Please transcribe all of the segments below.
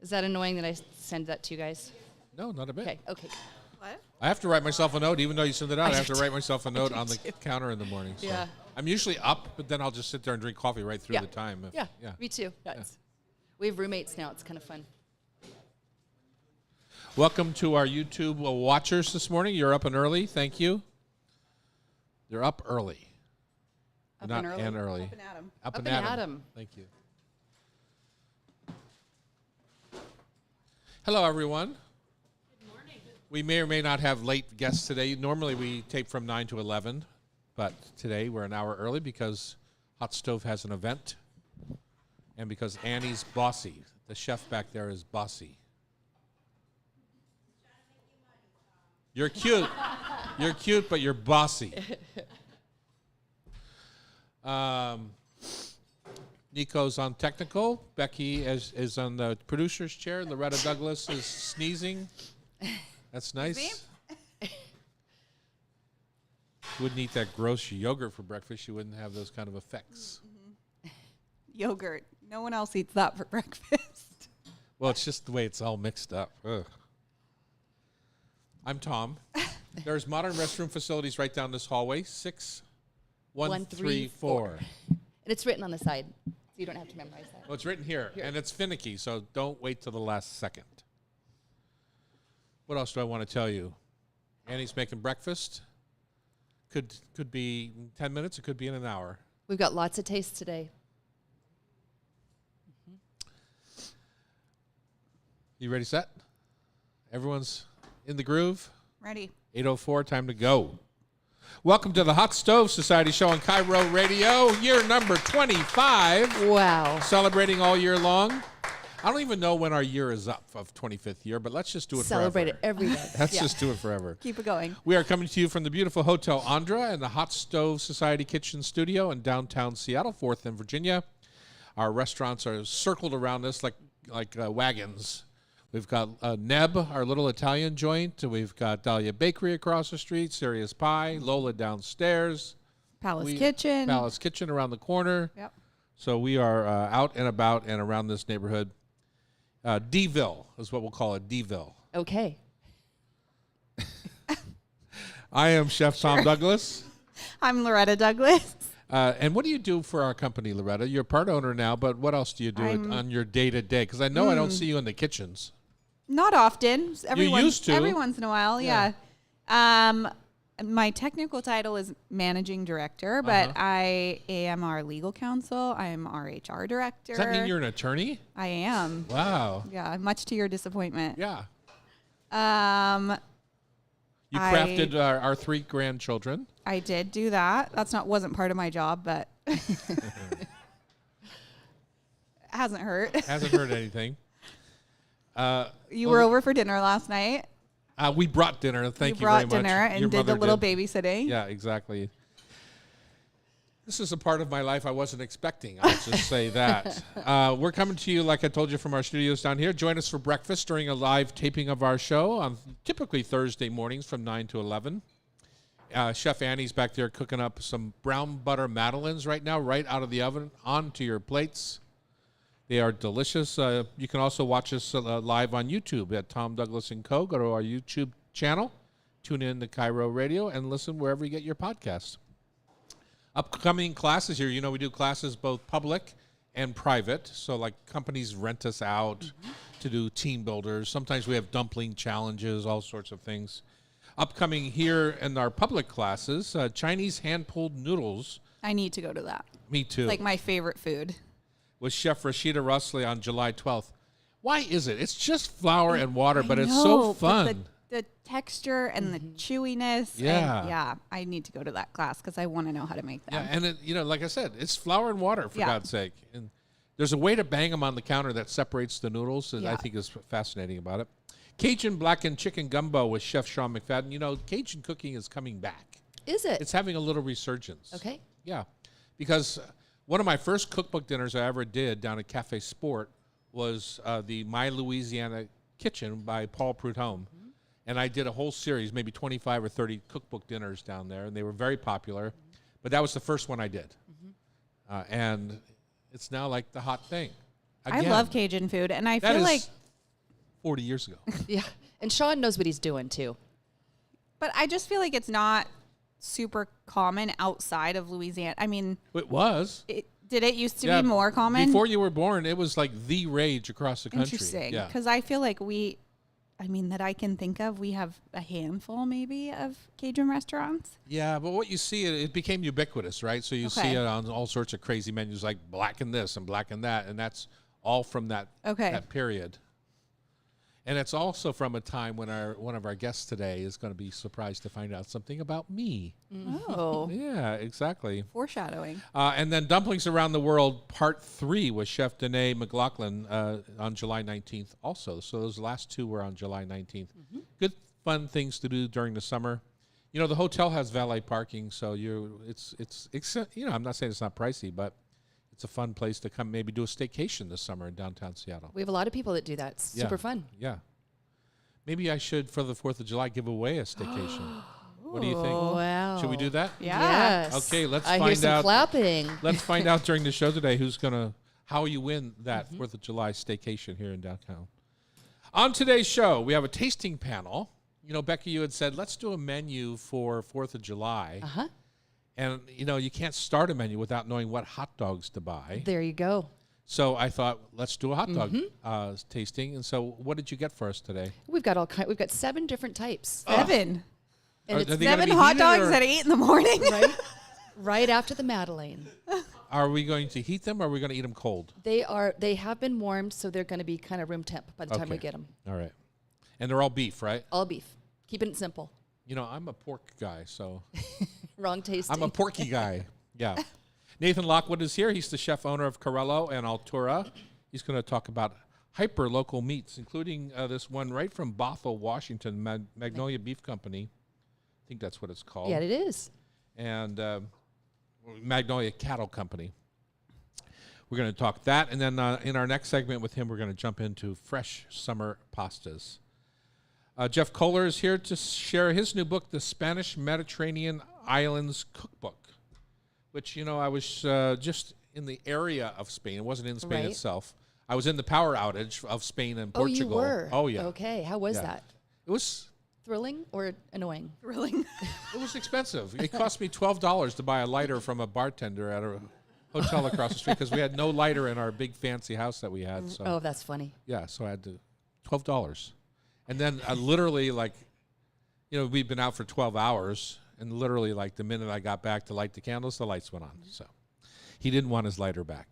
Is that annoying that I send that to you guys? No, not a bit. Okay. What? I have to write myself a note, even though you send it out. I have to write myself a note on the counter in the morning. So. Yeah. I'm usually up, but then I'll just sit there and drink coffee right through the time. Yeah, me too. We have roommates now. It's kind of fun. Welcome to our YouTube watchers this morning. You're up and early. Thank you. You're up early. Up Not and early. Up and at 'em. Up Up and and at at 'em. 'em. Thank you. Hello, everyone. Good morning. We may or may not have late guests today. Normally, we tape from 9 to 11, but today we're an hour early because Hot Stove has an event and because Annie's bossy. The chef back there is bossy. You're cute. You're cute, but you're bossy. Nico's on technical. Becky is on the producer's chair. Loretta Douglas is sneezing. That's nice. She wouldn't eat that gross yogurt for breakfast. She wouldn't have those kind of effects. Yogurt. No one else eats that for breakfast. Well, it's just the way it's all mixed up. Ugh. I'm Tom. There's modern restroom facilities right down this hallway. 6134. And it's written on the side, so you don't have to memorize that. Well, it's written here, and it's finicky, so don't wait till the last second. What else do I want to tell you? Annie's making breakfast. Could be 10 minutes. It could be in an hour. We've got lots of taste today. You ready, set? Everyone's in the groove? Ready. 8:04, time to go. Welcome to the Hot Stove Society show on Cairo Radio, year number 25. Wow. Celebrating all year long. I don't even know when our year is up of 25th year, but let's just do it Celebrate forever. it every day. Let's just do it forever. Keep it going. We are coming to you from the beautiful Hotel Andra and the Hot Stove Society Kitchen Studio in downtown Seattle, 4th and Virginia. Our restaurants are circled around us like wagons. We've got Neb, our little Italian joint. We've got Dahlia Bakery across the street, Serious Pie, Lola downstairs. Palace Kitchen. Palace Kitchen around the corner. Yep. So we are out and about and around this neighborhood. D-ville is what we'll call it, D-ville. Okay. I am Chef Tom Douglas. I'm Loretta Douglas. And what do you do for our company, Loretta? You're part owner now, but what else do you do on your day-to-day? Because I know I don't see you in the kitchens. Not often. used to. Every once in a while, yeah. My technical title is managing director, but I am our legal counsel. I am our HR director. Does that mean you're an attorney? I am. Wow. Yeah, much to your disappointment. Yeah. You I crafted our 3 grandchildren. I did do that. Wasn't part of my job, but it hasn't hurt. Hasn't hurt anything. You were over for dinner last night. We brought dinner. Thank you brought very much. dinner and Your did the mother little babysitting. Yeah, exactly. This is a part of my life I wasn't expecting. I'll just say that. We're coming to you, like I told you, from our studios down here. Join us for breakfast during a live taping of our show on typically Thursday mornings from 9 to 11. Chef Annie's back there cooking up some brown butter madeleines right now, right out of the oven, onto your plates. They are delicious. You can also watch us live on YouTube at Tom Douglas & Co. Go to our YouTube channel, tune in to Cairo Radio, and listen wherever you get your podcasts. Upcoming classes here. You know, we do classes both public and private. So, like, companies rent us out to do team builders. Sometimes we have dumpling challenges, all sorts of things. Upcoming here in our public classes, Chinese hand-pulled noodles. I need to go to that. Me too. It's like my favorite food. With Chef Rashida Rusley on July 12th. Why is it? It's just flour and water, but it's so fun. The texture and the chewiness. Yeah. And yeah, I need to go to that class because I want to know how to make them. Yeah, and it, like I said, it's flour and water, for God's sake. And there's a way to bang them on the counter that separates the noodles that I think is fascinating about it. Cajun blackened chicken gumbo with Chef Sean McFadden. You know, Cajun cooking is coming back. Is it? It's having a little resurgence. Okay. Yeah, because one of my first cookbook dinners I ever did down at Cafe Sport was the My Louisiana Kitchen by Paul Prudhomme. And I did a whole series, maybe 25 or 30 cookbook dinners down there, and they were very popular. But that was the first one I did. And it's now like the hot thing. Again, I love Cajun food, and I that feel is like 40 years ago. Yeah. And Sean knows what he's doing too. But I just feel like it's not super common outside of Louisiana. I mean, It was. did it used to be more common? Before you were born, it was like the rage across the country. Interesting. Yeah. Because I feel like that I can think of, we have a handful maybe of Cajun restaurants. Yeah, but what you see, it became ubiquitous, right? So you see Okay. it on all sorts of crazy menus like black and this and black and that, and that's all from that period. And it's also from a time when one of our guests today is going to be surprised to find out something about me. Oh, Yeah, exactly. foreshadowing. And then Dumplings Around the World Part 3 with Chef Danae McLaughlin on July 19th also. So those last two were on July 19th. Good, fun things to do during the summer. You know, the hotel has valet parking, so it's I'm not saying it's not pricey, but it's a fun place to come maybe do a staycation this summer in downtown Seattle. We have a lot of people that do that. It's super fun. Yeah. Maybe I should, for the 4th of July, give away a staycation. What do you think? Wow. Should we do that? Yeah. Yes. Okay, let's I hear find some out. clapping. Let's find out during the show today how you win that 4th of July staycation here in downtown. On today's show, we have a tasting panel. You know, Becky, you had said, let's do a menu for 4th of July. Uh-huh. And, you know, you can't start a menu without knowing what hot dogs to buy. There you go. So I thought, let's do a hot dog tasting. And so what did you get for us today? We've got 7 different types. 7. And Are it's they gonna 7 be hot heated dogs or at 8 in the morning. right after the Madeleine. Are we going to heat them or are we going to eat them cold? They have been warmed, so they're going to be kind of room temp by the time we Okay. get them. All right. And they're all beef, right? All beef. Keeping it simple. You know, I'm a pork guy, so Wrong tasting. I'm a porky guy. Yeah. Nathan Lockwood is here. He's the chef owner of Corello and Altura. He's going to talk about hyper local meats, including this one right from Bothell, Washington, Magnolia Beef Company. I think that's what it's called. Yeah, it is. And Magnolia Cattle Company. We're going to talk that. And then in our next segment with him, we're going to jump into fresh summer pastas. Jeff Kohler is here to share his new book, The Spanish Mediterranean Islands Cookbook, which, you know, I was just in the area of Spain. It wasn't in Spain Right. itself. I was in the power outage of Spain and Portugal. Oh, you were? Oh, yeah. Okay. How was Yeah. that? It was Thrilling or annoying? Thrilling. It was expensive. It cost me $12 to buy a lighter from a bartender at a hotel across the street because we had no lighter in our big fancy house that we had. So Oh, that's funny. yeah, so I had to $12, and then I literally we'd been out for 12 hours, and literally the minute I got back to light the candles, the lights went on. So he didn't want his lighter back.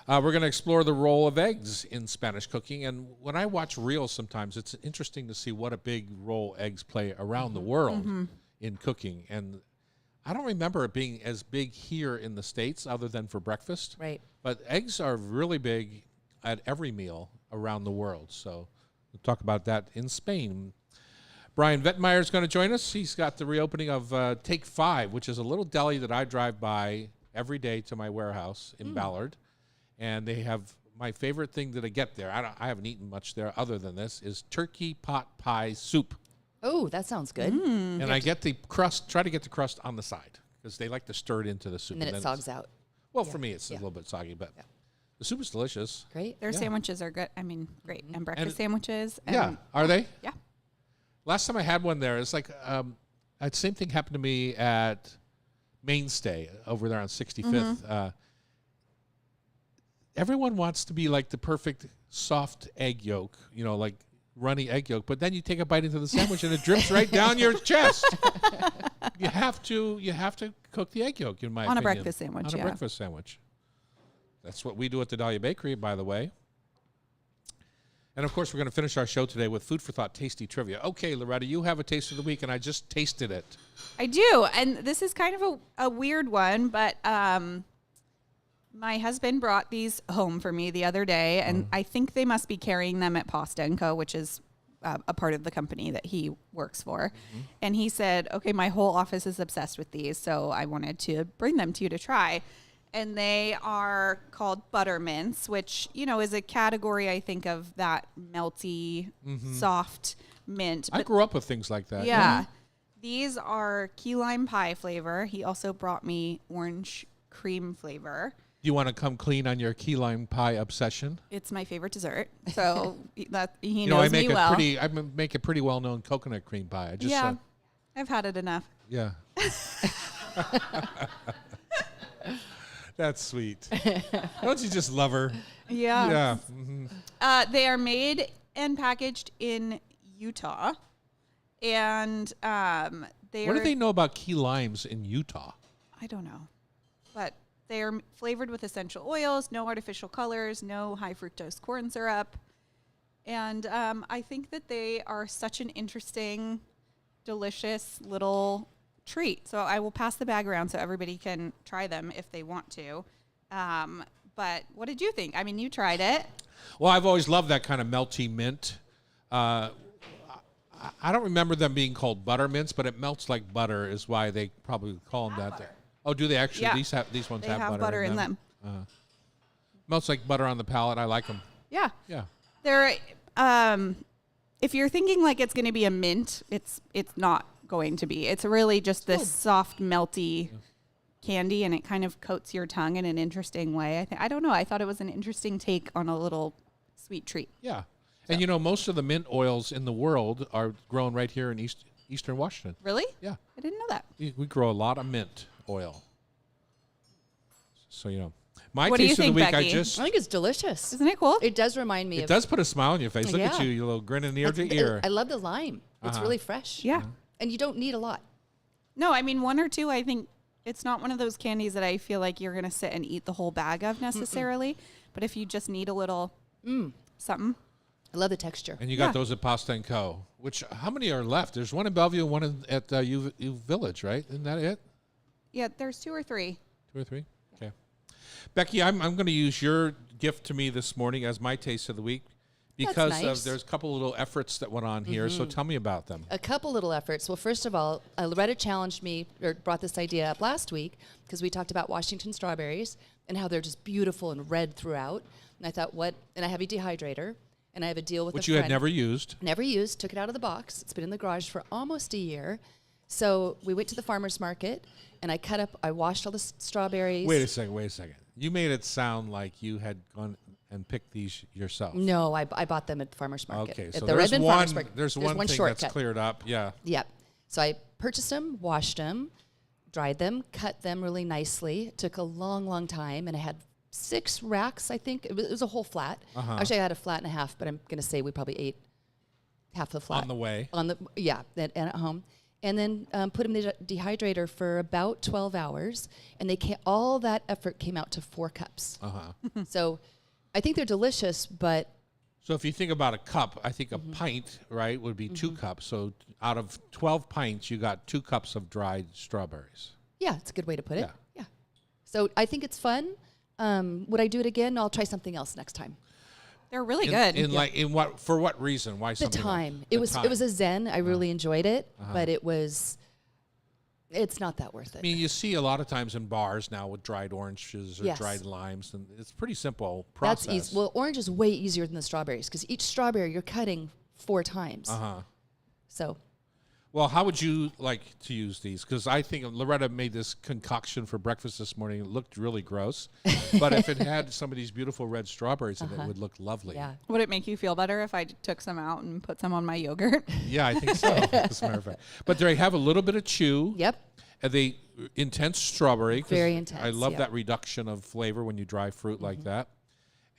We're going to explore the role of eggs in Spanish cooking. And when I watch reels sometimes, it's interesting to see what a big role eggs play around the world in cooking. And I don't remember it being as big here in the States other than for breakfast. Right. But eggs are really big at every meal around the world. So we'll talk about that in Spain. Brian Vettmeyer is going to join us. He's got the reopening of Take 5, which is a little deli that I drive by every day to my warehouse in Ballard. And they have my favorite thing that I get there. I haven't eaten much there other than this is turkey pot pie soup. Oh, that sounds good. And I get the crust, try to get the crust on the side because they like to stir it into the soup. And then it sogs out. Well, for me, it's a little bit soggy, but the soup is delicious. Great. Their Yeah. sandwiches are good. I mean, great. And breakfast And- sandwiches. And Yeah. Are they? Yeah. Last time I had one there, it's the same thing happened to me at Mainstay over there on 65th. Everyone wants to be like the perfect soft egg yolk, like runny egg yolk, but then you take a bite into the sandwich and it drips right down your chest. You have to cook the egg yolk, in my opinion. On a breakfast sandwich, On a yeah. breakfast sandwich. That's what we do at the Dahlia Bakery, by the way. And, of course, we're going to finish our show today with Food for Thought Tasty Trivia. Okay, Loretta, you have a taste of the week, and I just tasted it. I do. And this is kind of a weird one, but my husband brought these home for me the other day, and I think they must be carrying them at Pasta & Co., which is a part of the company that he works for. And he said, okay, my whole office is obsessed with these, so I wanted to bring them to you to try. And they are called butter mints, which, is a category, I think, of that melty, soft mint. I grew up with things like that. Yeah. These are key lime pie flavor. He also brought me orange cream flavor. Do you want to come clean on your key lime pie obsession? It's my favorite dessert. So that he You know, I knows make me well. make a pretty well known coconut cream pie. I just Yeah, I've had it enough. yeah. That's sweet. Don't you just love her? Yeah. Yeah. Mm-hmm. They are made and packaged in Utah, and they What are. do they know about key limes in Utah? I don't know, but they are flavored with essential oils, no artificial colors, no high fructose corn syrup, and I think that they are such an interesting, delicious little treat. So I will pass the bag around so everybody can try them if they want to. But what did you think? I mean, you tried it. Well, I've always loved that kind of melty mint. I don't remember them being called buttermints, but it melts like butter is why they probably call them that. Butter. Oh, do they actually? Yeah. These ones They have have butter in them. Melts like butter on the palate. I like them. Yeah. Yeah. They're if you're thinking like it's going to be a mint, it's not going to be. It's really just this soft, melty candy, and it kind of coats your tongue in an interesting way. I don't know. I thought it was an interesting take on a little sweet treat. Yeah. And you know, most of the mint oils in the world are grown right here in Eastern Washington. Really? Yeah. I didn't know that. We grow a lot of mint oil. So, you know, my What do you taste of the think, week, Becky? I think it's delicious. Isn't it cool? It does remind me it of. does put a smile on your face. Look at Yeah. you little grinning ear to I ear. love the lime. It's Uh-huh. really fresh. Yeah. And you don't need a lot. No, I mean, one or two, I think it's not one of those candies that I feel like you're going to sit and eat the whole bag of necessarily. But if you just need a little something. I love the texture. And you got Yeah. those at Pasta & Co. Which, how many are left? There's one in Bellevue and one at U Village, right? Isn't that it? Yeah, there's 2 or 3. 2 or 3? Okay. Becky, I'm going to use your gift to me this morning as my taste of the week because nice. there's a couple little efforts that went on here. So tell me about them. A couple little efforts. Well, first of all, Loretta challenged me or brought this idea up last week because we talked about Washington strawberries and how they're just beautiful and red throughout. And I thought, and I have a dehydrator and I have a deal with Which a you friend. had never used. Never used, took it out of the box. It's been in the garage for almost a year. So we went to the farmer's market and I washed all the strawberries. Wait a second. You made it sound like you had gone and picked these yourself. No, I bought them at the farmer's market. Okay, At so the there's Redmond one, Farmer's Market. there's one thing shortcut. that's cleared up. Yeah. Yep. So I purchased them, washed them, dried them, cut them really nicely. It took a long, long time, and I had 6 racks, I think. It was a whole flat. Actually, I had a flat and a half, but I'm going to say we probably ate half the flat. On the way. And at home. And then put them in the dehydrator for about 12 hours, and all that effort came out to 4 cups. So I think they're delicious, but So if you think about a cup, I think a pint, right, would be 2 cups. So out of 12 pints, you got 2 cups of dried strawberries. yeah, it's a good way to put it. Yeah. Yeah. So I think it's fun. Would I do it again? I'll try something else next time. They're really good. For what reason? Why The something? time. The It was a zen. I really enjoyed it, but it's not that worth it. I mean, you see a lot of times in bars now with dried oranges or Yes. dried limes, and it's a pretty simple process. That's easy. Well, orange is way easier than the strawberries because each strawberry you're cutting 4 times. So Well, how would you like to use these? Because I think Loretta made this concoction for breakfast this morning. It looked really gross. But if it had some of these beautiful red strawberries in it, it would look lovely. yeah. Would it make you feel better if I took some out and put some on my yogurt? Yeah, I think so, as a matter of fact. But they have a little bit of chew. Yep. And they intense strawberry. 'cause Very intense, I love yep. that reduction of flavor when you dry fruit like that.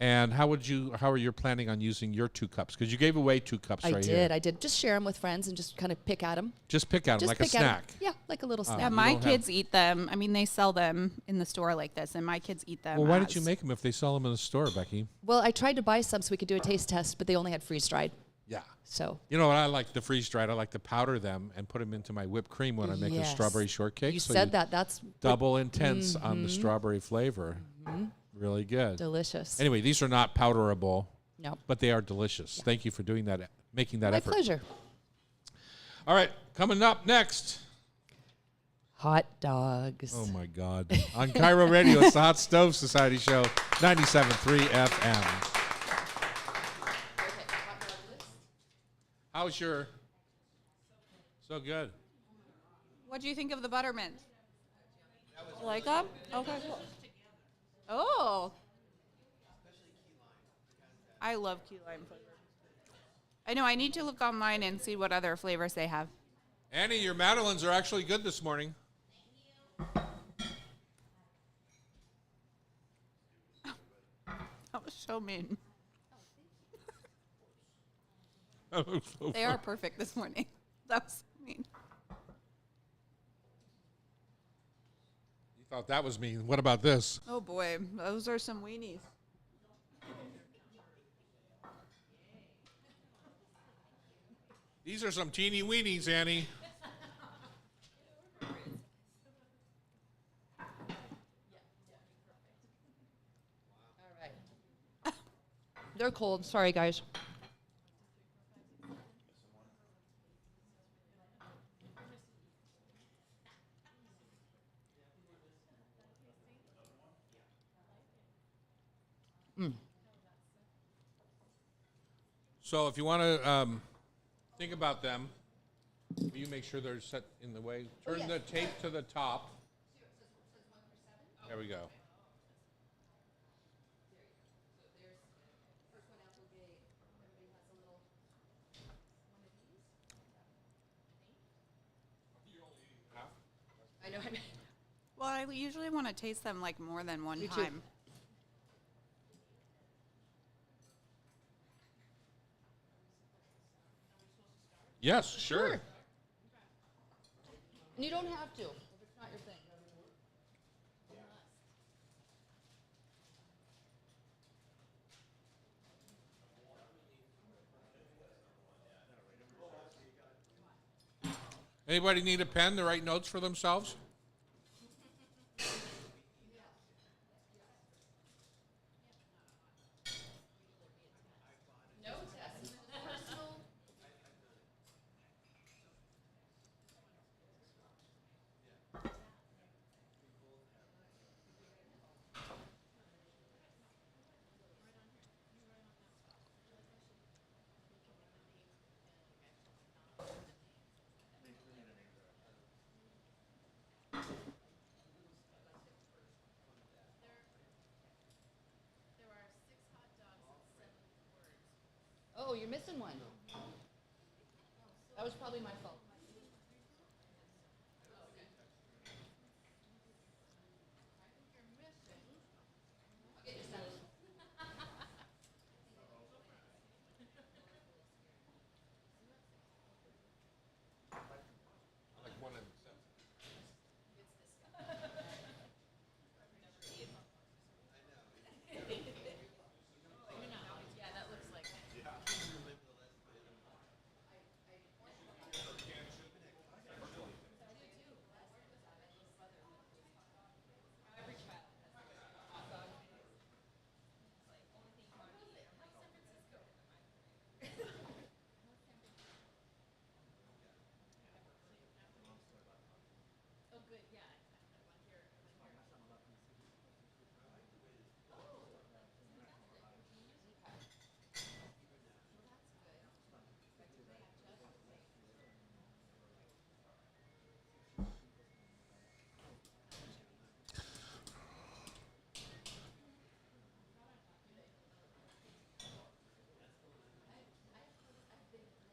And how are you planning on using your 2 cups? Because you gave away 2 cups I right did. here. I did. Just share them with friends and just kind of pick at them. Just pick out them like a snack. Yeah, like a little snack. Yeah, you my don't have- kids eat them. I mean, they sell them in the store like this, and my kids eat them. Well, why did you as- make them if they sell them in the store, Becky? Well, I tried to buy some so we could do a taste test, but they only had freeze dried. Yeah. So You know what I like the freeze dried? I like to powder them and put them into my whipped cream when I make a Yes. strawberry shortcake. you So said that. That's double intense on the strawberry flavor. Really good. delicious. Anyway, these are not powderable, No. but they are delicious. Thank you for doing that, making that My effort. pleasure. All right, coming up next. Hot dogs. Oh my God! On Cairo Radio, it's the Hot Stove Society Show, 97.3 FM. How's your? So good. What do you think of the buttermint? Like them? Okay, cool. Oh. I love key lime flavor. I know. I need to look online and see what other flavors they have. Annie, your madeleines are actually good this morning. That was so mean. They are perfect this morning. That was so mean. You thought that was mean. What about this? Oh boy, those are some weenies. These are some teeny weenies, Annie. They're cold. Sorry, guys. So if you want to think about them, you make sure they're set in the way. Turn the tape to the top. There we go. I know. Well, I usually want to taste them like more than one Me too. time. Yes, sure. And you don't have to if it's not your thing. Anybody need a pen to write notes for themselves? No test. Personal. Oh, you're missing one. That was probably my fault.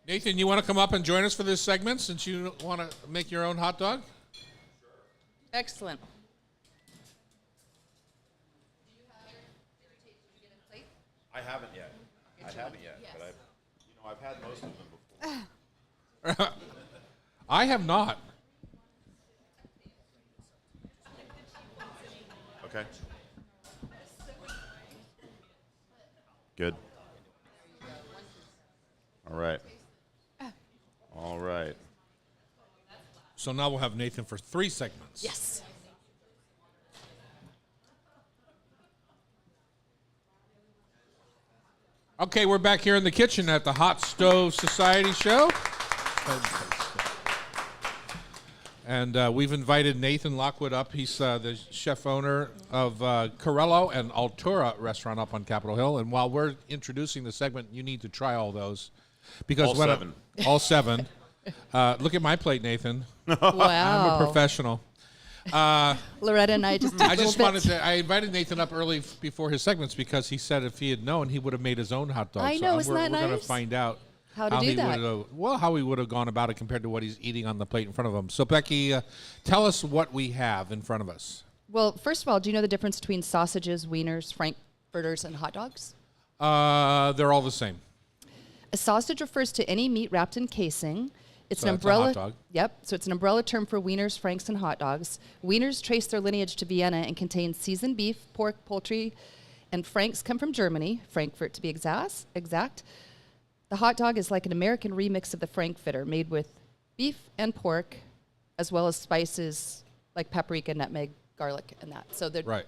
Nathan, you want to come up and join us for this segment since you want to make your own hot dog? Excellent. I haven't yet. But I've had most of them before. I have not. Okay. Good. All right. All right. So now we'll have Nathan for 3 segments. Yes. Okay, we're back here in the kitchen at the Hot Stove Society show. And we've invited Nathan Lockwood up. He's the chef owner of Corello and Altura restaurant up on Capitol Hill. And while we're introducing the segment, you need to try all those. Because All when 7. All 7. Look at my plate, Nathan. Wow. I'm a professional. Loretta and I just did a I little just bit. wanted to. I invited Nathan up early before his segments because he said if he had known, he would have made his own hot dog. I know, so isn't we're that going to nice? find out How to do he that. how he would have gone about it compared to what he's eating on the plate in front of him. So Becky, tell us what we have in front of us. Well, first of all, do you know the difference between sausages, wieners, frankfurters, and hot dogs? They're all the same. A sausage refers to any meat wrapped in casing. It's So an that's a umbrella. hot dog. Yep. So it's an umbrella term for wieners, franks, and hot dogs. Wieners trace their lineage to Vienna and contain seasoned beef, pork, poultry, and franks come from Germany, Frankfurt to be exact. The hot dog is like an American remix of the frankfurter, made with beef and pork, as well as spices like paprika, nutmeg, garlic, and that. So they're Right.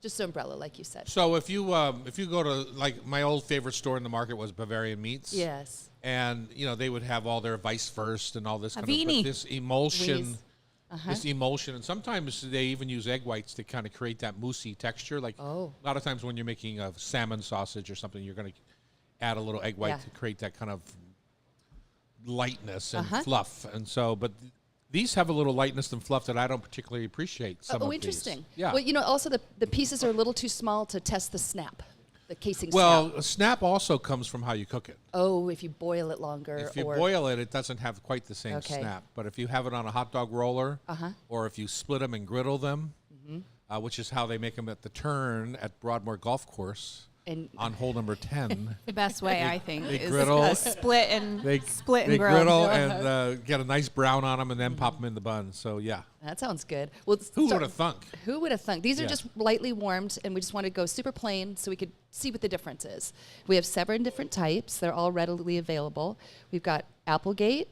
just an umbrella, like you said. So if you go to, like, my old favorite store in the market was Bavarian Meats. Yes. And they would have all their Vice First and all this kind Avini. of this emulsion. Weenies. This emulsion, and sometimes they even use egg whites to kind of create that moussey texture. Like Oh. a lot of times when you're making a salmon sausage or something, you're going to add a little egg white Yeah. to create that kind of lightness and Uh-huh. fluff. And so, but these have a little lightness and fluff that I don't particularly appreciate. Some of these. Interesting. Yeah. Well, also the pieces are a little too small to test the snap, the casing Well, snap. a snap also comes from how you cook it. Oh, if you boil it longer. If you or boil it, it doesn't have quite the same Okay. snap. But if you have it on a hot dog roller, Uh-huh. or if you split them and griddle them, Mm-hmm. which is how they make them at the turn at Broadmoor Golf Course And on hole number 10. The best way, I think, they is griddle- a split and They split and they grill. griddle and get a nice brown on them and then pop them in the bun. So yeah, that sounds good. Well, who would have thunk? Who would have thunk? These Yeah. are just lightly warmed, and we just want to go super plain so we could see what the difference is. We have 7 different types. They're all readily available. We've got Applegate,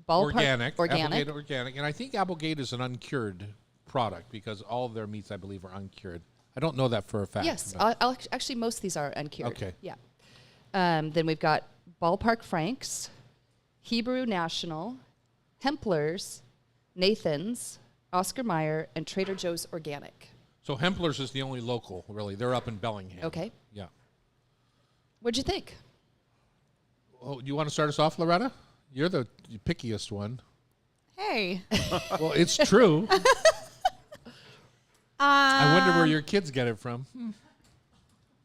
Ballpark, Organic, Applegate organic, and I think Applegate is an uncured product because all of their meats, I believe, are uncured. I don't know that for a fact. Yes, but- actually, most of these are uncured. Okay. Yeah. Then we've got Ballpark Franks, Hebrew National, Hempler's, Nathan's, Oscar Mayer, and Trader Joe's Organic. So Hempler's is the only local, really. They're up in Bellingham. Okay. Yeah. What'd you think? Oh, you want to start us off, Loretta? You're the pickiest one. Hey. Well, it's true. I wonder where your kids get it from.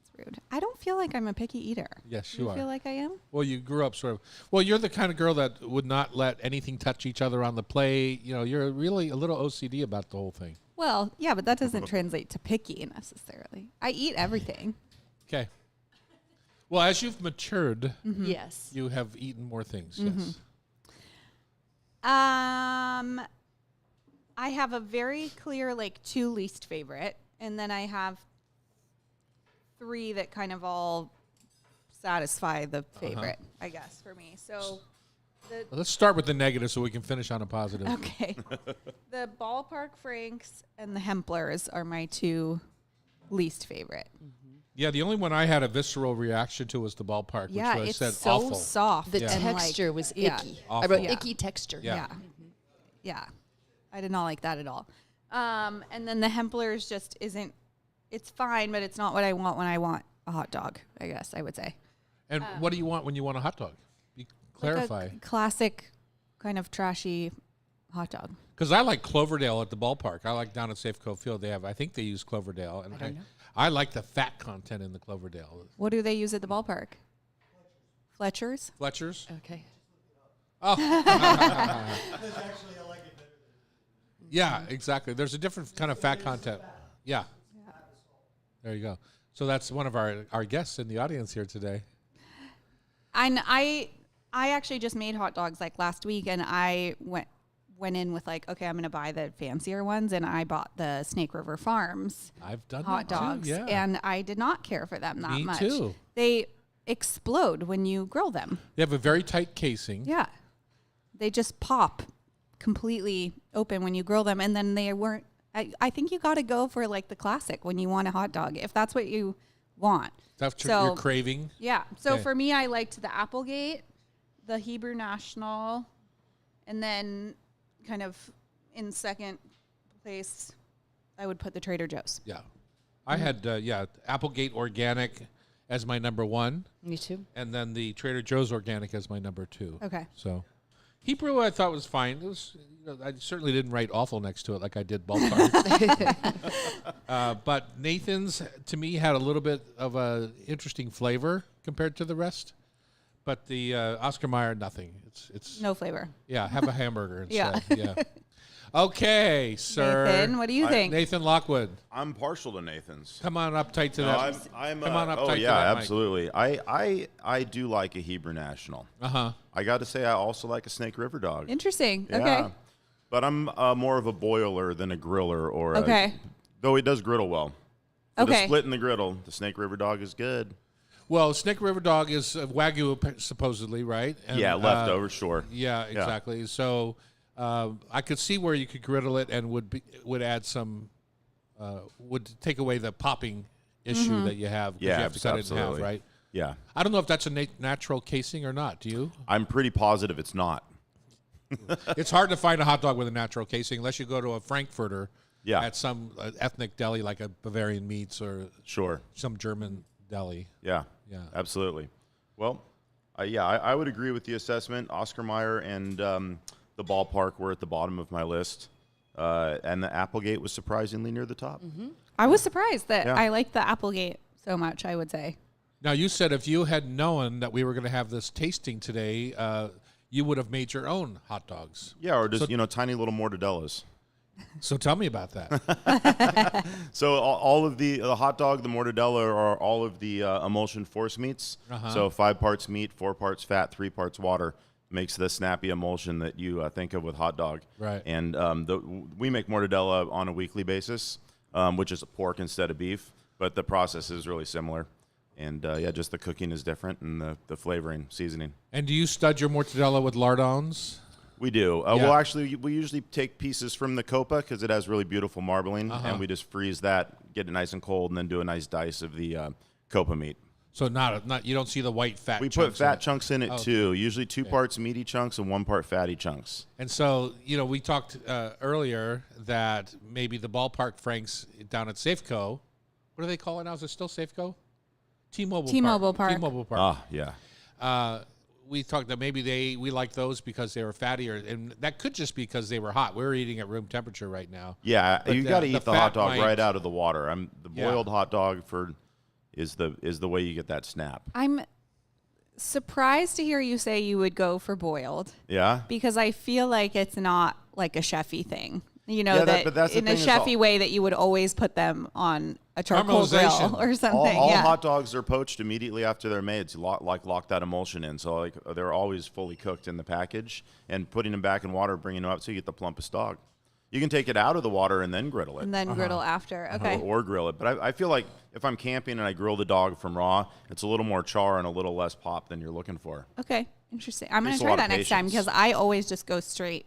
It's rude. I don't feel like I'm a picky eater. Yes, Do you you are. feel like I am? Well, you grew up sort of. Well, you're the kind of girl that would not let anything touch each other on the plate. You're really a little OCD about the whole thing. Well, yeah, but that doesn't translate to picky necessarily. I eat everything. Okay. Well, as you've matured, Yes. you have eaten more things. Yes. I have a very clear 2 least favorite, and then I have 3 that kind of all satisfy the favorite, I guess, for me. So Well, let's start with the negative so we can finish on a positive. okay. The Ballpark Franks and the Hemplers are my 2 least favorite. Yeah, the only one I had a visceral reaction to was the Ballpark, Yeah, which was it's said so awful. soft. The and, texture was icky. yeah. I wrote Awful. icky texture. Yeah. Yeah. Yeah. I did not like that at all. And then the Hemplers just isn't, it's fine, but it's not what I want when I want a hot dog, I guess I would say. And what do you want when you want a hot dog? Clarify. Like a classic kind of trashy hot dog. Because I like Cloverdale at the ballpark. I like down at Safeco Field. I think they use Cloverdale. And I like the fat content in the Cloverdale. What do they use at the ballpark? Fletcher's? Fletcher's? Okay. Yeah, exactly. There's a different kind of fat content. Yeah. There you go. So that's one of our guests in the audience here today. And I actually just made hot dogs last week, and I went in with okay, I'm going to buy the fancier ones, and I bought the Snake River Farms I've done hot that dogs, too, yeah. and I did not care for them that Me much. too. They explode when you grill them. They have a very tight casing. Yeah. They just pop completely open when you grill them, and then they weren't. I think you got to go for the classic when you want a hot dog, if that's what you want. That's So- you're craving. Yeah. So Okay. for me, I liked the Applegate, the Hebrew National, and then kind of in second place, I would put the Trader Joe's. Yeah. I had, Applegate Organic as my number 1, Me too. and then the Trader Joe's Organic as my number 2. Okay. So, Hebrew I thought was fine. It was, I certainly didn't write awful next to it like I did ballpark. But Nathan's, to me, had a little bit of a interesting flavor compared to the rest. But the Oscar Mayer, nothing. It's No flavor. yeah, have a hamburger instead. Yeah. Yeah. Okay, sir. Nathan, what do you think? Nathan Lockwood, I'm partial to Nathan's. come on up tight to No, that. I'm Come on up oh tight to yeah, that mic. absolutely. I do like a Hebrew National. Uh-huh. I got to say, I also like a Snake River dog. Interesting. Yeah. Okay. But I'm more of a boiler than a griller or Okay. though it does griddle well. For the Okay. split in the griddle, the Snake River dog is good. Well, Snake River Dog is Wagyu supposedly, right? And, Yeah, leftover, sure. Yeah, exactly. So I could see where you could griddle it and would add some would take away the popping issue that you have. 'Cause Yeah, you have to cut it in absolutely. half, right? Yeah. I don't know if that's a natural casing or not. Do you? I'm pretty positive it's not. It's hard to find a hot dog with a natural casing unless you go to a Frankfurter Yeah. at some ethnic deli like a Bavarian Meats or Sure. some German deli. Yeah. Yeah. Absolutely. Well, I would agree with the assessment. Oscar Mayer and the ballpark were at the bottom of my list. And the Applegate was surprisingly near the top. I was surprised that Yeah. I liked the Applegate so much, I would say. Now, you said if you had known that we were going to have this tasting today, you would have made your own hot dogs. Yeah, or just, So- tiny little mortadellas. So tell me about that. So all of the hot dog, the mortadella are all of the emulsion force meats. So 5 parts meat, 4 parts fat, 3 parts water makes the snappy emulsion that you think of with hot dog. Right. And we make mortadella on a weekly basis, which is pork instead of beef, but the process is really similar. And just the cooking is different and the flavoring, seasoning. And do you stud your mortadella with lardons? We do. Yeah. Well, actually, we usually take pieces from the copa because it has really beautiful marbling, and we just freeze that, get it nice and cold, and then do a nice dice of the copa meat. So not you don't see the white fat. We put chunks in fat it. chunks in it Okay. too. Usually 2 parts meaty chunks and 1 part fatty chunks. And so we talked earlier that maybe the ballpark Franks down at Safeco, what do they call it now? Is it still Safeco? T-Mobile Park. T-Mobile Park. Ah, yeah. We talked that maybe we like those because they were fattier, and that could just be because they were hot. We're eating at room temperature right now. Yeah, But you the- got to the eat the fat hot dog might- right out of the water. The Yeah. boiled hot dog is the way you get that snap. I'm surprised to hear you say you would go for boiled Yeah. because I feel like it's not like a chefy thing. Yeah, but that's the in a thing is chefy all- way that you would always put them on a charcoal grill Caramelization. or something. All yeah. hot dogs are poached immediately after they're made. So lock that emulsion in. So they're always fully cooked in the package, and putting them back in water, bringing them up so you get the plumpest dog. You can take it out of the water and then griddle it. And then griddle after. Okay. Or grill it. But I feel like if I'm camping and I grill the dog from raw, it's a little more char and a little less pop than you're looking for. Okay. Interesting. I'm going Takes to a try lot that of next time patience. because I always just go straight.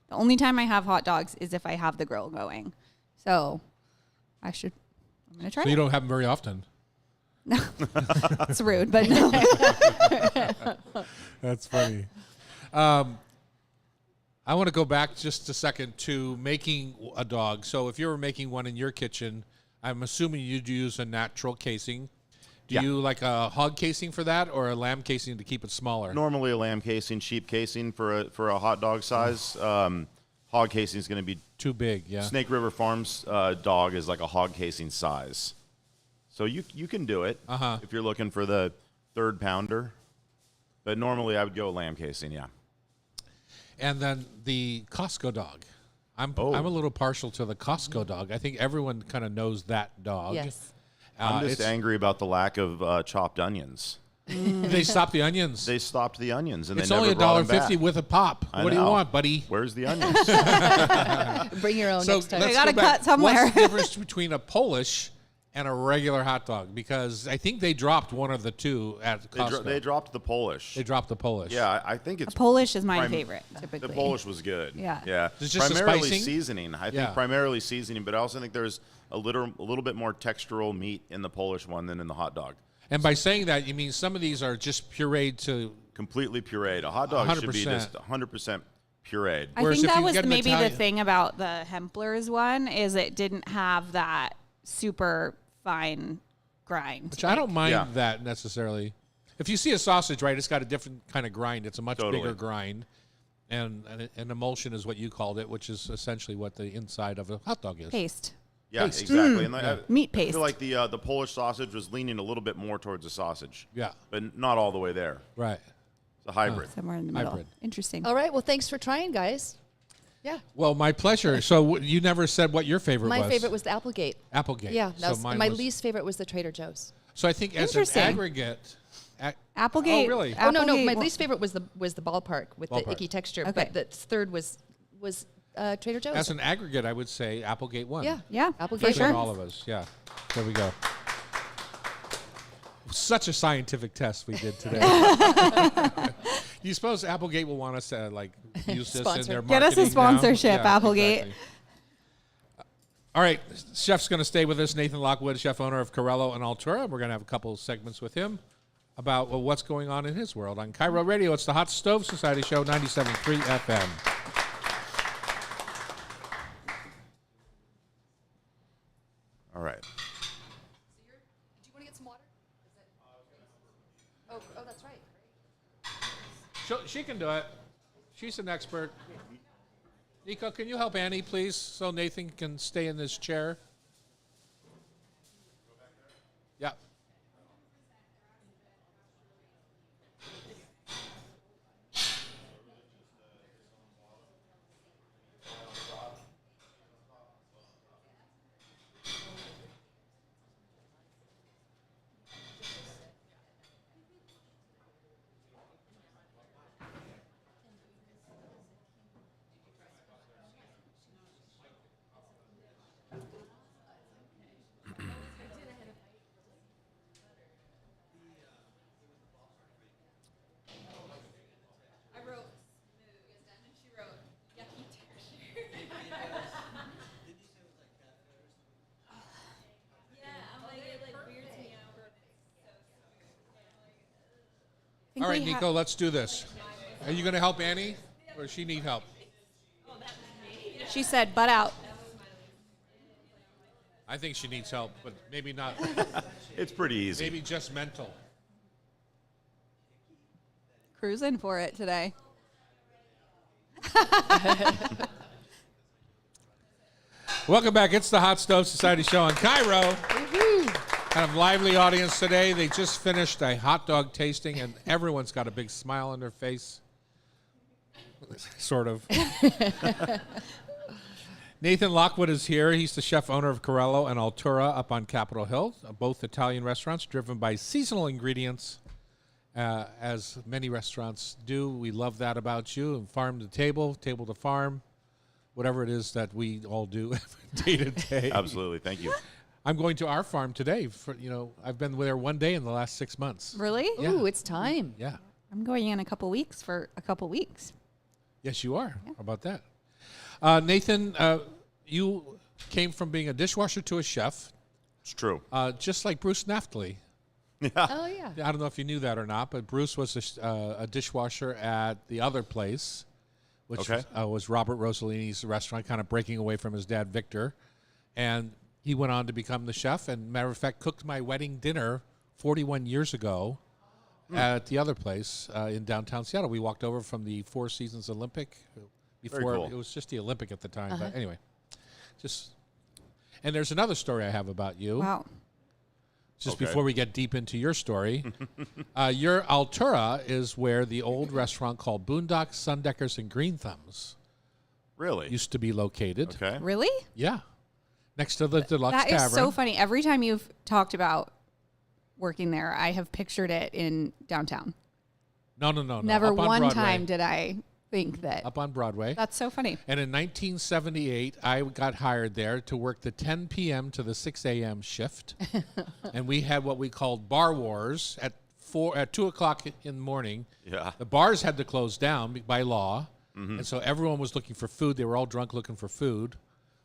The only time I have hot dogs is if I have the grill going. So I'm going to try So you it. don't have them very often. It's rude, but no. That's funny. I want to go back just a second to making a dog. So if you were making one in your kitchen, I'm assuming you'd use a natural casing. Do you like a hog casing for that or a lamb casing to keep it smaller? Normally a lamb casing, sheep casing for a hot dog size. Hog casing is going to be Too big, yeah. Snake River Farms dog is like a hog casing size. So you can do it if you're looking for the 3rd pounder. But normally I would go lamb casing, yeah. And then the Costco dog. I'm a little partial to the Costco dog. I think everyone kind of knows that dog. Yes. I'm just it's- angry about the lack of chopped onions. They stopped the onions. They stopped the onions and It's they never only brought them back. $1.50 with a pop. I What do you know. want, buddy? Where's the onions? Bring your own next time. let's gotta go back. cut somewhere. What's the difference between a Polish and a regular hot dog? Because I think they dropped one of the two at Costco. they dropped the Polish. They dropped the Polish. Yeah, I think it's Polish is my prim- favorite, typically. The Polish was good. Yeah. Yeah. It's just the primarily spicing? seasoning. I think Yeah. primarily seasoning, but I also think there's a little bit more textural meat in the Polish one than in the hot dog. And by saying that, you mean some of these are just pureed to. Completely pureed. A hot dog should be 100%. just 100% pureed. I Whereas think if that you was get an maybe Italian- the thing about the Hempler's one is it didn't have that super fine grind. Which I don't mind Yeah. that necessarily. If you see a sausage, right, it's got a different kind of grind. It's a much Totally. bigger grind. and an emulsion is what you called it, which is essentially what the inside of a hot dog is. Paste. Yeah, Paste. exactly. And Meat I paste. feel like the Polish sausage was leaning a little bit more towards the sausage. Yeah. But not all the way there. Right. It's a hybrid. Somewhere in the middle. Hybrid. Interesting. All right. Well, thanks for trying, guys. Yeah. Well, my pleasure. So you never said what your favorite was. My favorite was the Applegate. Applegate. Yeah. So And my least favorite was the Trader Joe's. So I think as an Interesting. aggregate. Applegate. Oh, really? Oh no, Applegate my wa- least favorite was the ballpark with Ballpark. the icky texture. Okay. But the third was Trader Joe's. As an aggregate, I would say Applegate won. Yeah. Yeah, Applegate. for sure. Between all of us. Yeah. There we go. Such a scientific test we did today. You suppose Applegate will want us to use this in Sponsor. their Get us a marketing now? sponsorship, Yeah, Applegate. exactly. All right, Chef's going to stay with us. Nathan Lockwood, chef owner of Corello and Altura. We're going to have a couple of segments with him about what's going on in his world. On Cairo Radio, it's the Hot Stove Society Show, 97.3 FM. All right. Do you want to get some water? Oh, that's right. She can do it. She's an expert. Nico, can you help Annie, please, so Nathan can stay in this chair? Yeah. All right, Nico, let's do this. Are you going to help Annie, or does she need help? She said, butt out. I think she needs help, but maybe not. It's pretty easy. Maybe just mental. Cruising for it today. Welcome back. It's the Hot Stove Society Show on Cairo. Kind of lively audience today. They just finished a hot dog tasting, and everyone's got a big smile on their face. Sort of. Nathan Lockwood is here. He's the chef owner of Corello and Altura up on Capitol Hill, both Italian restaurants driven by seasonal ingredients, as many restaurants do. We love that about you. And farm to table, table to farm, whatever it is that we all do day to day. Absolutely. Thank you. I'm going to our farm today. I've been there one day in the last 6 months. Really? Yeah. Ooh, it's time. Yeah. I'm going in a couple weeks for a couple weeks. Yes, you are. How about that? Nathan, you came from being a dishwasher to a chef, It's true. just like Bruce Naftali. Oh yeah. I don't know if you knew that or not, but Bruce was a dishwasher at the other place, which Okay. was Robert Rossellini's restaurant, kind of breaking away from his dad, Victor. And he went on to become the chef, and matter of fact, cooked my wedding dinner 41 years ago at the other place in downtown Seattle. We walked over from the Four Seasons Olympic. Before cool. it was just the Olympic at the time, but anyway, and there's another story I have about you. Wow. Just Okay. before we get deep into your story, your Altura is where the old restaurant called Boondocks, Sundeckers, and Green Thumbs Really? used to be located. Okay. Really? Yeah, next to the Deluxe That Tavern. is so funny. Every time you've talked about working there, I have pictured it in downtown. No. Never up on one Broadway. time did I think that. Up on Broadway. That's so funny. And in 1978, I got hired there to work the 10 p.m. to the 6 a.m. shift. And we had what we called bar wars at 2 o'clock in the morning. Yeah. The bars had to close down by law. And so everyone was looking for food. They were all drunk looking for food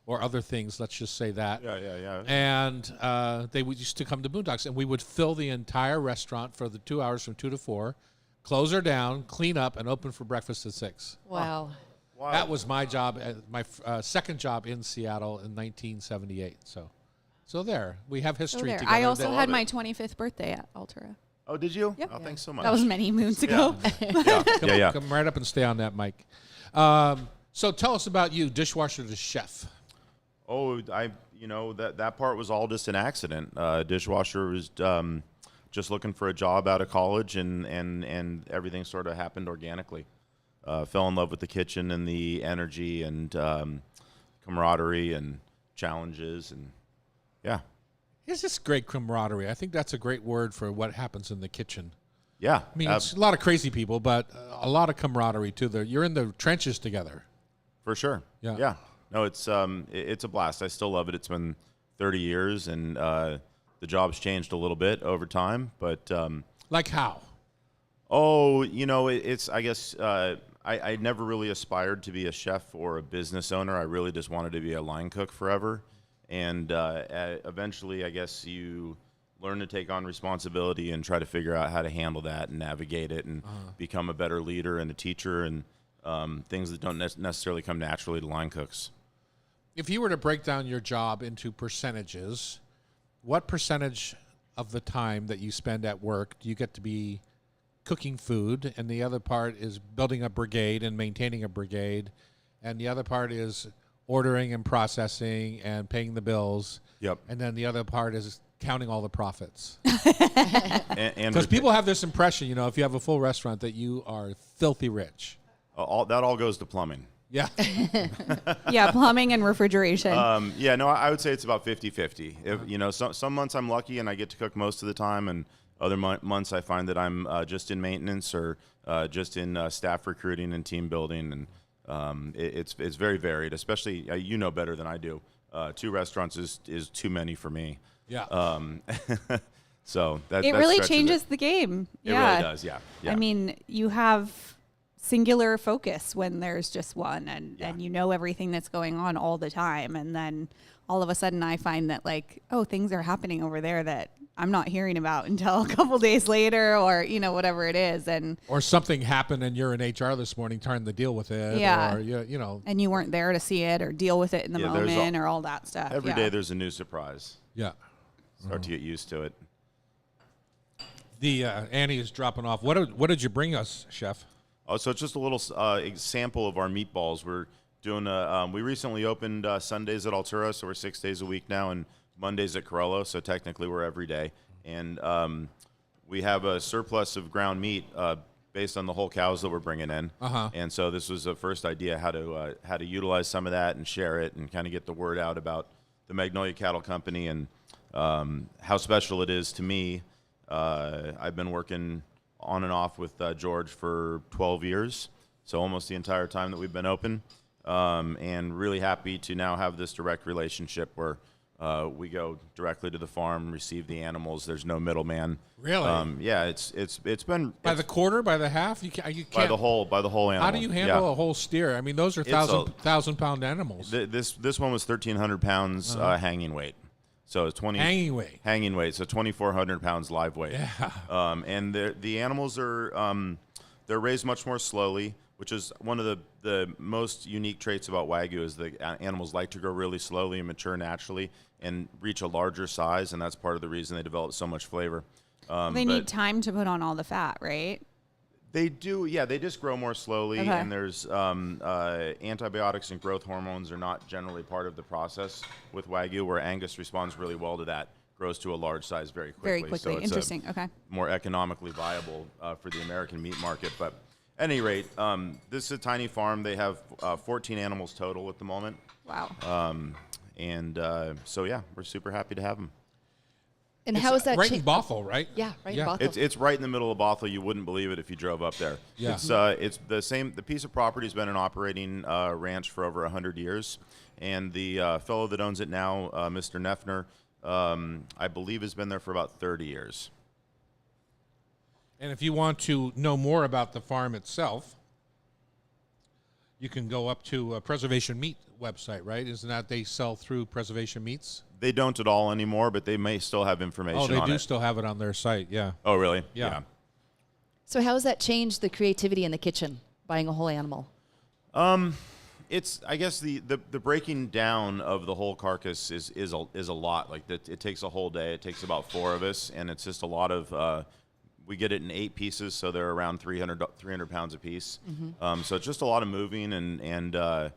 or other things. Let's just say that. Yeah. And they used to come to Boondocks, and we would fill the entire restaurant for the 2 hours from 2 to 4, close her down, clean up, and open for breakfast at 6. Wow. Wow. That was my job, my second job in Seattle in 1978. So there, we have history There. together. I also that- had my 25th birthday at Altura. Oh, did you? Yep. Oh, thanks so much. That was many moons ago. Yeah. Come right up and stay on that mic. So tell us about you, dishwasher to chef. Oh, that part was all just an accident. Dishwasher was just looking for a job out of college, and everything sort of happened organically. Fell in love with the kitchen and the energy and camaraderie and challenges, and yeah. It's just great camaraderie. I think that's a great word for what happens in the kitchen. Yeah. I mean, it's a lot of crazy people, but a lot of camaraderie too. You're in the trenches together. For sure. Yeah. Yeah. No, it's a blast. I still love it. It's been 30 years, and the job's changed a little bit over time, but Like how? it's I guess I never really aspired to be a chef or a business owner. I really just wanted to be a line cook forever, and eventually, I guess you learn to take on responsibility and try to figure out how to handle that and navigate it and become a better leader and a teacher and things that don't necessarily come naturally to line cooks. If you were to break down your job into percentages, what percentage of the time that you spend at work do you get to be cooking food, and the other part is building a brigade and maintaining a brigade, and the other part is ordering and processing and paying the bills? Yep. And then the other part is counting all the profits. And Because people have this impression, if you have a full restaurant, that you are filthy rich. all goes to plumbing. Yeah. Yeah, plumbing and refrigeration. I would say it's about 50-50. If some months I'm lucky and I get to cook most of the time, and other months I find that I'm just in maintenance or just in staff recruiting and team building, and it's very varied. Especially better than I do. 2 restaurants is too many for me. Yeah. So that really stretches changes it. the game. It Yeah. really does. Yeah. I mean, you have singular focus when there's just one, and everything that's going on all the time, and then all of a sudden I find that things are happening over there that I'm not hearing about until a couple days later, or whatever it is, Or something happened and you're in HR this morning trying to deal with it. Yeah. Or, and you weren't there to see it or deal with it in the Yeah, there's moment or all that stuff. Every day there's a new surprise. Yeah. Start to get used to it. The Annie is dropping off. What did you bring us, Chef? Oh, so it's just a little sample of our meatballs. We're doing we recently opened Sundays at Altura, so we're 6 days a week now, and Mondays at Corello, so technically we're every day. And we have a surplus of ground meat based on the whole cows that we're bringing in. And so this was the first idea how to utilize some of that and share it and kind of get the word out about the Magnolia Cattle Company and how special it is to me. I've been working on and off with George for 12 years, so almost the entire time that we've been open, and really happy to now have this direct relationship where we go directly to the farm, receive the animals. There's no middleman. Really? Yeah, it's been By the quarter, by the half? You can't. by the whole animal. How do you handle Yeah. a whole steer? I mean, those are It's 1,000-pound animals. This one was 1,300 pounds hanging weight. So it's 20 Hanging weight. Hanging weight. So 2,400 pounds live weight. Yeah. And the animals are they're raised much more slowly, which is one of the most unique traits about Wagyu is the animals like to grow really slowly and mature naturally and reach a larger size, and that's part of the reason they develop so much flavor. They need time to put on all the fat, right? They do, yeah. They just grow more slowly, Okay. and there's antibiotics and growth hormones are not generally part of the process with Wagyu, where Angus responds really well to that, grows to a large size very quickly. Very quickly. So it's Interesting. Okay. more economically viable for the American meat market. But at any rate, this is a tiny farm. They have 14 animals total at the moment. Wow. So, yeah, we're super happy to have them. And how is that? Right in Bothell, right? Yeah, right Yeah. in Bothell. It's right in the middle of Bothell. You wouldn't believe it if you drove up there. Yeah. It's the same. The piece of property's been an operating ranch for over 100 years, and the fellow that owns it now, Mr. Neffner, I believe has been there for about 30 years. And if you want to know more about the farm itself, you can go up to Preservation Meat website, right? Isn't that they sell through Preservation Meats? They don't at all anymore, but they may still have information Oh, they on do it. still have it on their site, yeah. Oh, really? Yeah. So how has that changed the creativity in the kitchen, buying a whole animal? It's, I guess, the breaking down of the whole carcass is a lot. Like it takes a whole day. It takes about 4 of us, and it's just a lot of we get it in 8 pieces, so they're around 300 pounds a piece. So it's just a lot of moving and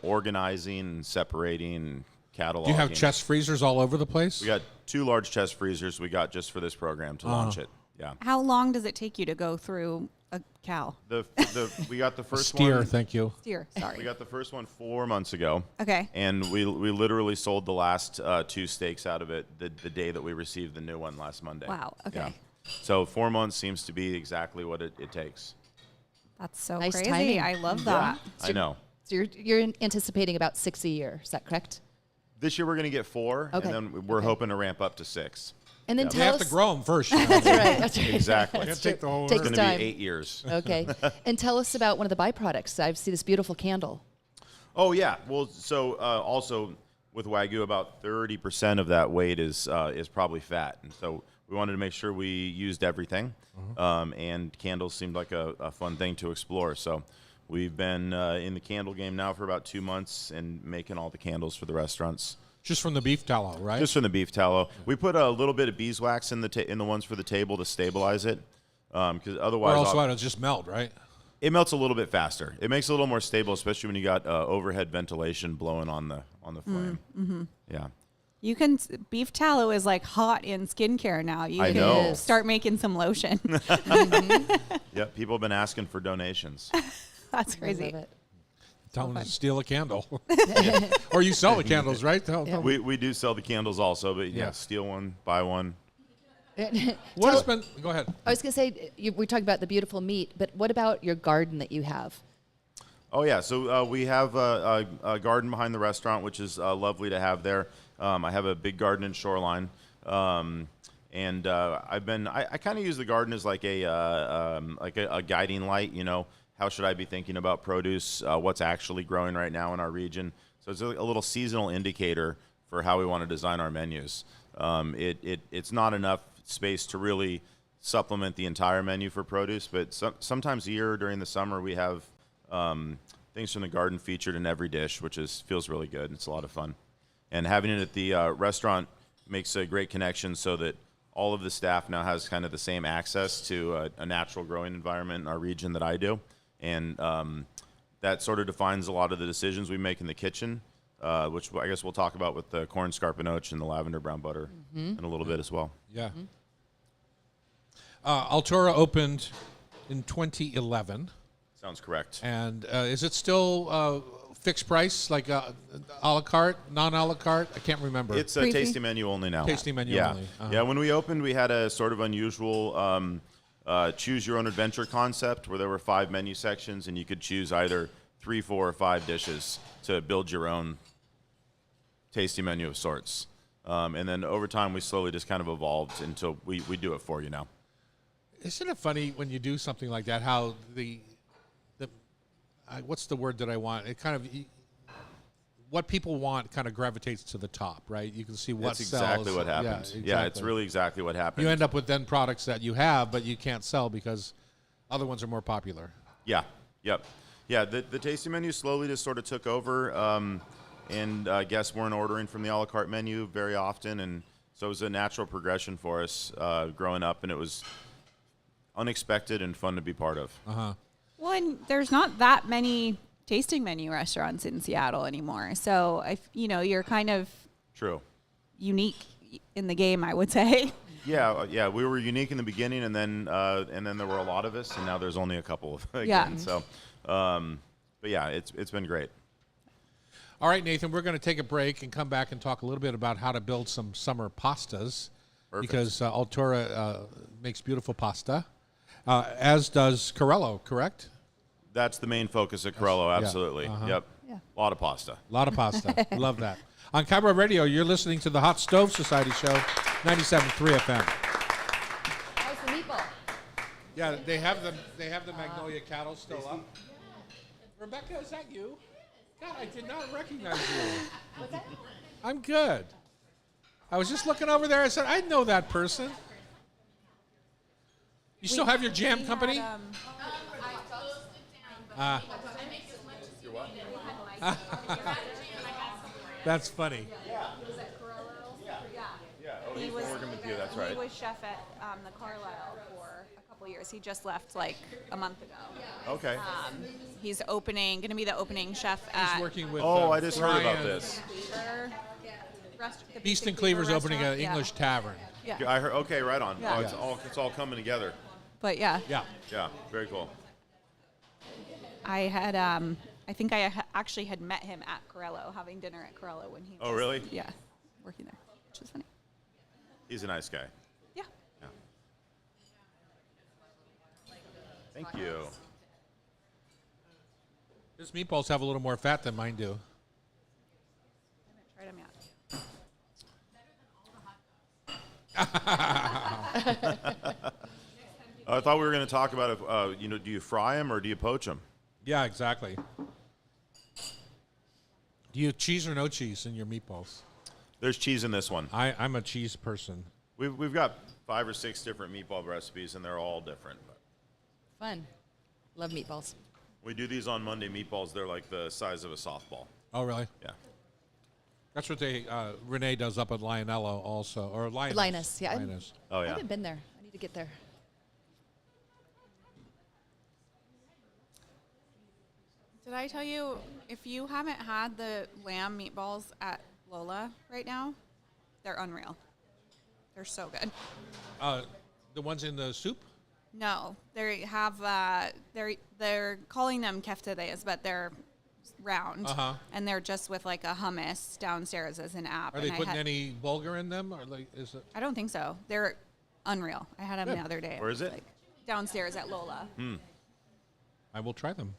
organizing and separating and cataloging. Do you have chest freezers all over the place? We got 2 large chest freezers we got just for this program to launch it. Yeah. How long does it take you to go through a cow? We got the first Steer, one. thank you. Steer, We sorry. got the first one 4 months ago. Okay. And we literally sold the last 2 steaks out of it the day that we received the new one last Monday. Wow, okay. Yeah. So 4 months seems to be exactly what it takes. That's so Nice crazy. timing. I love that. I know. So you're anticipating about 6 a year. Is that correct? This year we're going to get 4, Okay. and then we're hoping to ramp up to 6. And then You tell have us. to grow them first. You know. That's right. That's right. Exactly. Can't It's take the whole Takes order. going to time. be 8 years. Okay. And tell us about one of the byproducts. I see this beautiful candle. Oh yeah. Well, so also with Wagyu, about 30% of that weight is probably fat, and so we wanted to make sure we used everything. And candles seemed like a fun thing to explore. So we've been in the candle game now for about 2 months and making all the candles for the restaurants. Just from the beef tallow, right? Just from the beef tallow. We put a little bit of beeswax in the ones for the table to stabilize it, because or otherwise else it'll just melt, right? it melts a little bit faster. It makes it a little more stable, especially when you got overhead ventilation blowing on the flame. Mm-hmm. Yeah. You can beef tallow is like hot in skincare now. You I can know. start making some lotion. Yep. People have been asking for donations. That's I crazy. love it. Tell them to steal a candle. Or you sell the candles, right? Tell- We do sell the candles also, but Yeah. steal one, buy one. What has been? Go ahead. I was going to say, we talked about the beautiful meat, but what about your garden that you have? Oh yeah, so we have a garden behind the restaurant, which is lovely to have there. I have a big garden in Shoreline, and I kind of use the garden as like a guiding light. You know, how should I be thinking about produce? What's actually growing right now in our region? So it's a little seasonal indicator for how we want to design our menus. It's not enough space to really supplement the entire menu for produce, but sometimes a year during the summer we have things from the garden featured in every dish, which feels really good. It's a lot of fun. And having it at the restaurant makes a great connection so that all of the staff now has kind of the same access to a natural growing environment in our region that I do. And that sort of defines a lot of the decisions we make in the kitchen, which I guess we'll talk about with the corn scarpinoche and the lavender brown butter in a little bit as well. Yeah. Altura opened in 2011. Sounds correct. And is it still fixed price, like a la carte, non-a la carte? I can't remember. It's a Briefing. tasting menu only now. Tasting menu yeah. only. Uh-huh. Yeah, when we opened, we had a sort of unusual choose your own adventure concept where there were 5 menu sections and you could choose either 3, 4, or 5 dishes to build your own tasting menu of sorts. And then over time, we slowly just kind of evolved until we do it for you now. Isn't it funny when you do something like that, how the what's the word that I want? It kind of, what people want kind of gravitates to the top, right? You can see what That's sells. exactly what happens. Yeah, it's exactly. really exactly what happens. You end up with then products that you have, but you can't sell because other ones are more popular. Yeah. Yep. Yeah. The tasting menu slowly just sort of took over, and guests weren't ordering from the a la carte menu very often, and so it was a natural progression for us growing up, and it was unexpected and fun to be part of. Well, and there's not that many tasting menu restaurants in Seattle anymore. So, you're kind of True. unique in the game, I would say. Yeah. We were unique in the beginning, and then there were a lot of us, and now there's only a couple again. Yeah. So, but yeah, it's been great. All right, Nathan, we're going to take a break and come back and talk a little bit about how to build some summer pastas. Perfect. Because Altura makes beautiful pasta, as does Corello, correct? That's the main focus at Corello, absolutely. Yep. Yeah. A lot of pasta. A lot of pasta. Love that. On Cabra Radio, you're listening to the Hot Stove Society Show, 97.3 FM. How's the meatball? Yeah, they have the Magnolia cattle still up. Rebecca, is that you? God, I did not recognize you. What's that? I'm good. I was just looking over there. I said, I know that person. You still have your jam company? That's funny. Yeah, he's working with you. That's right. He was chef at the Carlisle for a couple years. He just left like a month ago. Okay. He's going to be the opening chef at He's working with. I just heard about Ryan. this. Cleaver the Beast and Cleaver's opening an restaurant. Yeah. English tavern. Yeah. I heard. Okay, right on. Yeah. Oh, it's all coming together. But yeah, Yeah. Yeah, very cool. I had I think I actually had met him at Corello, having dinner at Corello when he. Oh, was, really? Yeah, working there, which is funny. He's a nice guy. Yeah. Yeah. Thank you. His meatballs have a little more fat than mine do. I haven't tried him yet. I thought we were going to talk about if, do you fry them or do you poach them? Yeah, exactly. Do you have cheese or no cheese in your meatballs? There's cheese in this one. I'm a cheese person. We've got 5 or 6 different meatball recipes, and they're all different. But Fun. Love meatballs. we do these on Monday meatballs. They're like the size of a softball. Oh, really? Yeah. That's what Renee does up at Lionello also, or Linus. Linus, yeah. Linus. Oh, I yeah. haven't been there. I need to get there. Did I tell you, if you haven't had the lamb meatballs at Lola right now, they're unreal. They're so good. The ones in the soup? No, they have they're calling them keftedes, but they're round, Uh-huh. and they're just with like a hummus downstairs as an app. Are they and putting any bulgur in them, or like is it? I don't think so. They're unreal. I had them Good. the other day. Where is it? Like, downstairs at Lola. I will try them.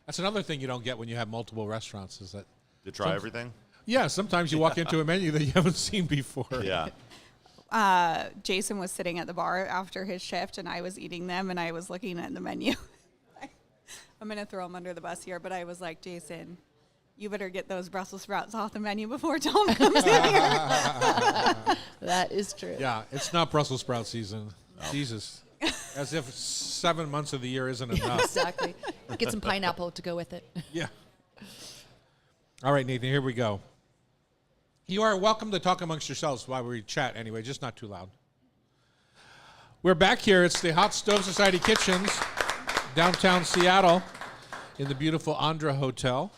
That's another thing you don't get when you have multiple restaurants is that. To try everything? Yeah, sometimes you walk into a menu that you haven't seen before. Yeah. Jason was sitting at the bar after his shift, and I was eating them, and I was looking at the menu. I'm going to throw him under the bus here, but I was like, Jason, you better get those Brussels sprouts off the menu before Tom comes in here. That is true. Yeah, it's not Brussels sprout season. Jesus. As if 7 months of the year isn't enough. Exactly. Get some pineapple to go with it. Yeah. All right, Nathan, here we go. You are welcome to talk amongst yourselves while we chat anyway, just not too loud. We're back here. It's the Hot Stove Society Kitchens, downtown Seattle, in the beautiful Andra Hotel.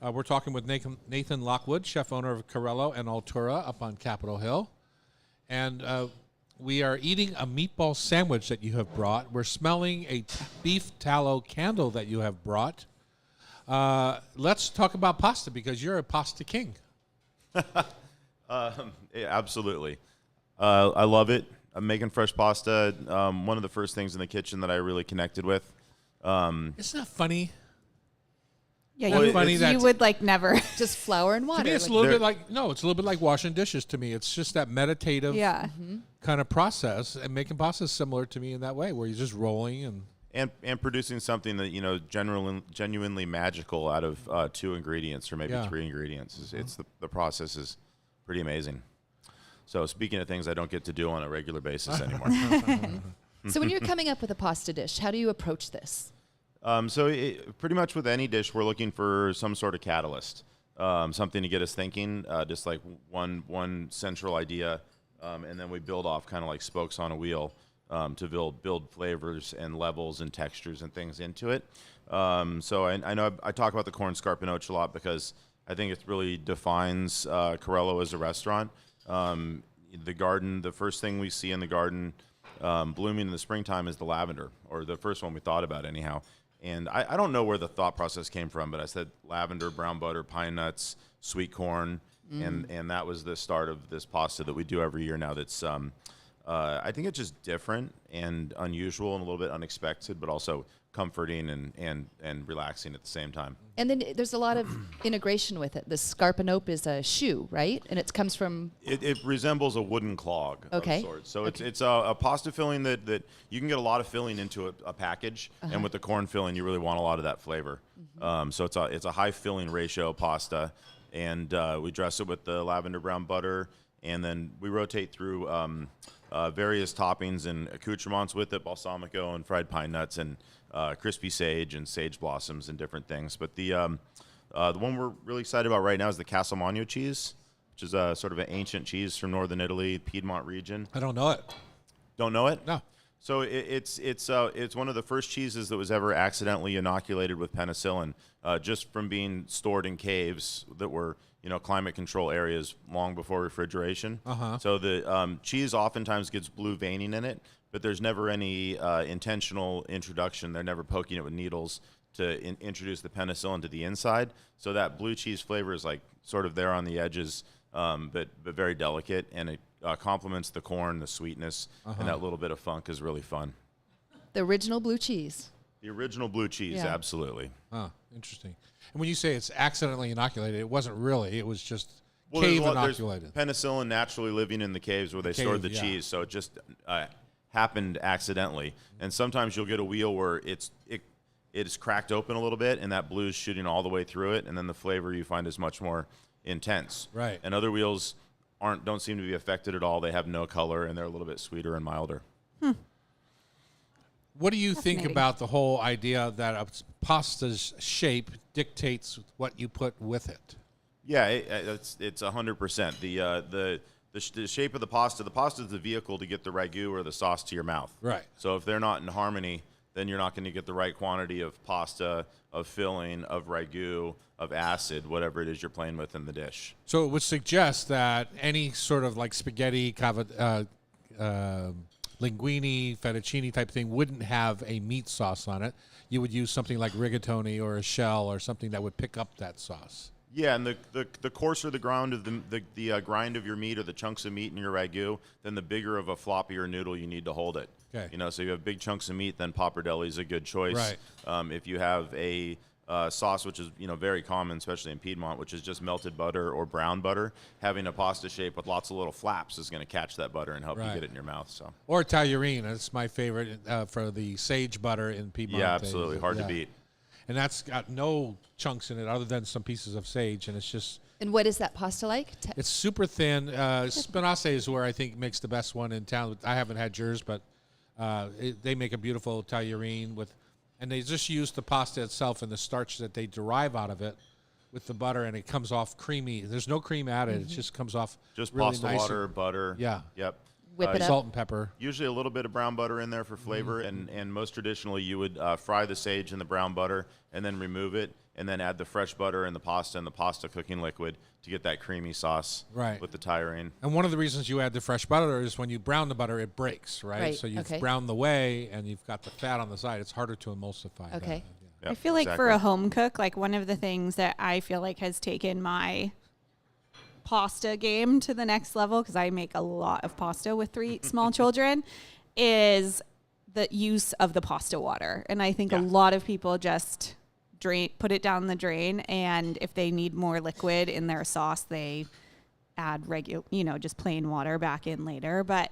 We're talking with Nathan Lockwood, chef owner of Corello and Altura up on Capitol Hill. And we are eating a meatball sandwich that you have brought. We're smelling a beef tallow candle that you have brought. Let's talk about pasta because you're a pasta king. Yeah, absolutely. I love it. I'm making fresh pasta. One of the first things in the kitchen that I really connected with. Isn't that funny? Yeah, Well, you, funny you that- would like never. Just flour and water. To me, it's a like- little There- bit like it's a little bit like washing dishes to me. It's just that meditative Yeah. kind of process, and making pasta is similar to me in that way, where you're just rolling And producing something that genuinely magical out of 2 ingredients or maybe Yeah. 3 ingredients. It's the process is pretty amazing. So speaking of things I don't get to do on a regular basis anymore. So when you're coming up with a pasta dish, how do you approach this? Pretty much with any dish, we're looking for some sort of catalyst, something to get us thinking, just like one central idea, and then we build off kind of like spokes on a wheel to build flavors and levels and textures and things into it. So I know I talk about the corn scarpinoche a lot because I think it really defines Corello as a restaurant. The garden, the first thing we see in the garden blooming in the springtime is the lavender, or the first one we thought about anyhow. And I don't know where the thought process came from, but I said lavender, brown butter, pine nuts, sweet corn, and that was the start of this pasta that we do every year now. That's I think it's just different and unusual and a little bit unexpected, but also comforting and relaxing at the same time. And then there's a lot of integration with it. The scarpinope is a shoe, right? And it comes from It resembles a wooden clog Okay. of sorts. So it's a pasta filling that you can get a lot of filling into a package, and with the corn filling, you really want a lot of that flavor. So it's a high filling ratio pasta, and we dress it with the lavender brown butter, and then we rotate through various toppings and accoutrements with it, balsamico and fried pine nuts and crispy sage and sage blossoms and different things. But the one we're really excited about right now is the Castelmagno cheese, which which is a sort of an ancient cheese from northern Italy, Piedmont region. I don't know it. Don't know it? No. So it's one of the first cheeses that was ever accidentally inoculated with penicillin, just from being stored in caves that were climate control areas long before refrigeration. So the cheese oftentimes gets blue veining in it, but there's never any intentional introduction. They're never poking it with needles to introduce the penicillin to the inside. So that blue cheese flavor is like sort of there on the edges, but very delicate, and it complements the corn, the sweetness, and that little bit of funk is really fun. The original blue cheese. The original blue cheese, Yeah. absolutely. Oh, interesting. And when you say it's accidentally inoculated, it wasn't really. It was just Well, cave there's inoculated. penicillin naturally living in the caves where they stored the yeah. cheese, so it just happened accidentally. And sometimes you'll get a wheel where it is cracked open a little bit, and that blue's shooting all the way through it, and then the flavor you find is much more intense. Right. And other wheels don't seem to be affected at all. They have no color, and they're a little bit sweeter and milder. What do you think Fascinating. about the whole idea that a pasta's shape dictates what you put with it? Yeah, it's 100%. The shape of the pasta is the vehicle to get the ragu or the sauce to your mouth. Right. So if they're not in harmony, then you're not going to get the right quantity of pasta, of filling, of ragu, of acid, whatever it is you're playing with in the dish. So it would suggest that any sort of like spaghetti, linguine, fettuccine type thing wouldn't have a meat sauce on it. You would use something like rigatoni or a shell or something that would pick up that sauce. Yeah, and the coarser the ground of the grind of your meat or the chunks of meat in your ragu, then the bigger of a floppy or noodle you need to hold it. Okay. So you have big chunks of meat, then pappardelle is a good choice. Right. If you have a sauce, which is very common, especially in Piedmont, which is just melted butter or brown butter, having a pasta shape with lots of little flaps is going to catch that butter and help you Right. get it in your mouth. So Or tagliarine. That's my favorite for the sage butter in Piedmont. yeah, absolutely hard to Yeah. beat. And that's got no chunks in it other than some pieces of sage, and it's just And what is that pasta like? it's super thin. Spinace is where I think makes the best one in town. I haven't had yours, but they make a beautiful tagliarine and they just use the pasta itself and the starch that they derive out of it with the butter, and it comes off creamy. There's no cream added; it just comes off Just really pasta nice water, butter. Yeah. Yep. Whip it up. salt and pepper. Usually a little bit of brown butter in there for flavor, and most traditionally you would fry the sage in the brown butter and then remove it, and then add the fresh butter and the pasta cooking liquid to get that creamy sauce Right. with the tagliarine. And one of the reasons you add the fresh butter is when you brown the butter, it breaks, right? Right, So you've okay. browned the whey, and you've got the fat on the side. It's harder to emulsify. Okay. That. I feel like for a home cook, like one of the things that I feel like has taken my pasta game to the next level, because I make a lot of pasta with 3 small children, is the use of the pasta water. And I think a lot of people just put it down the drain, and if they need more liquid in their sauce, they add just plain water back in later. But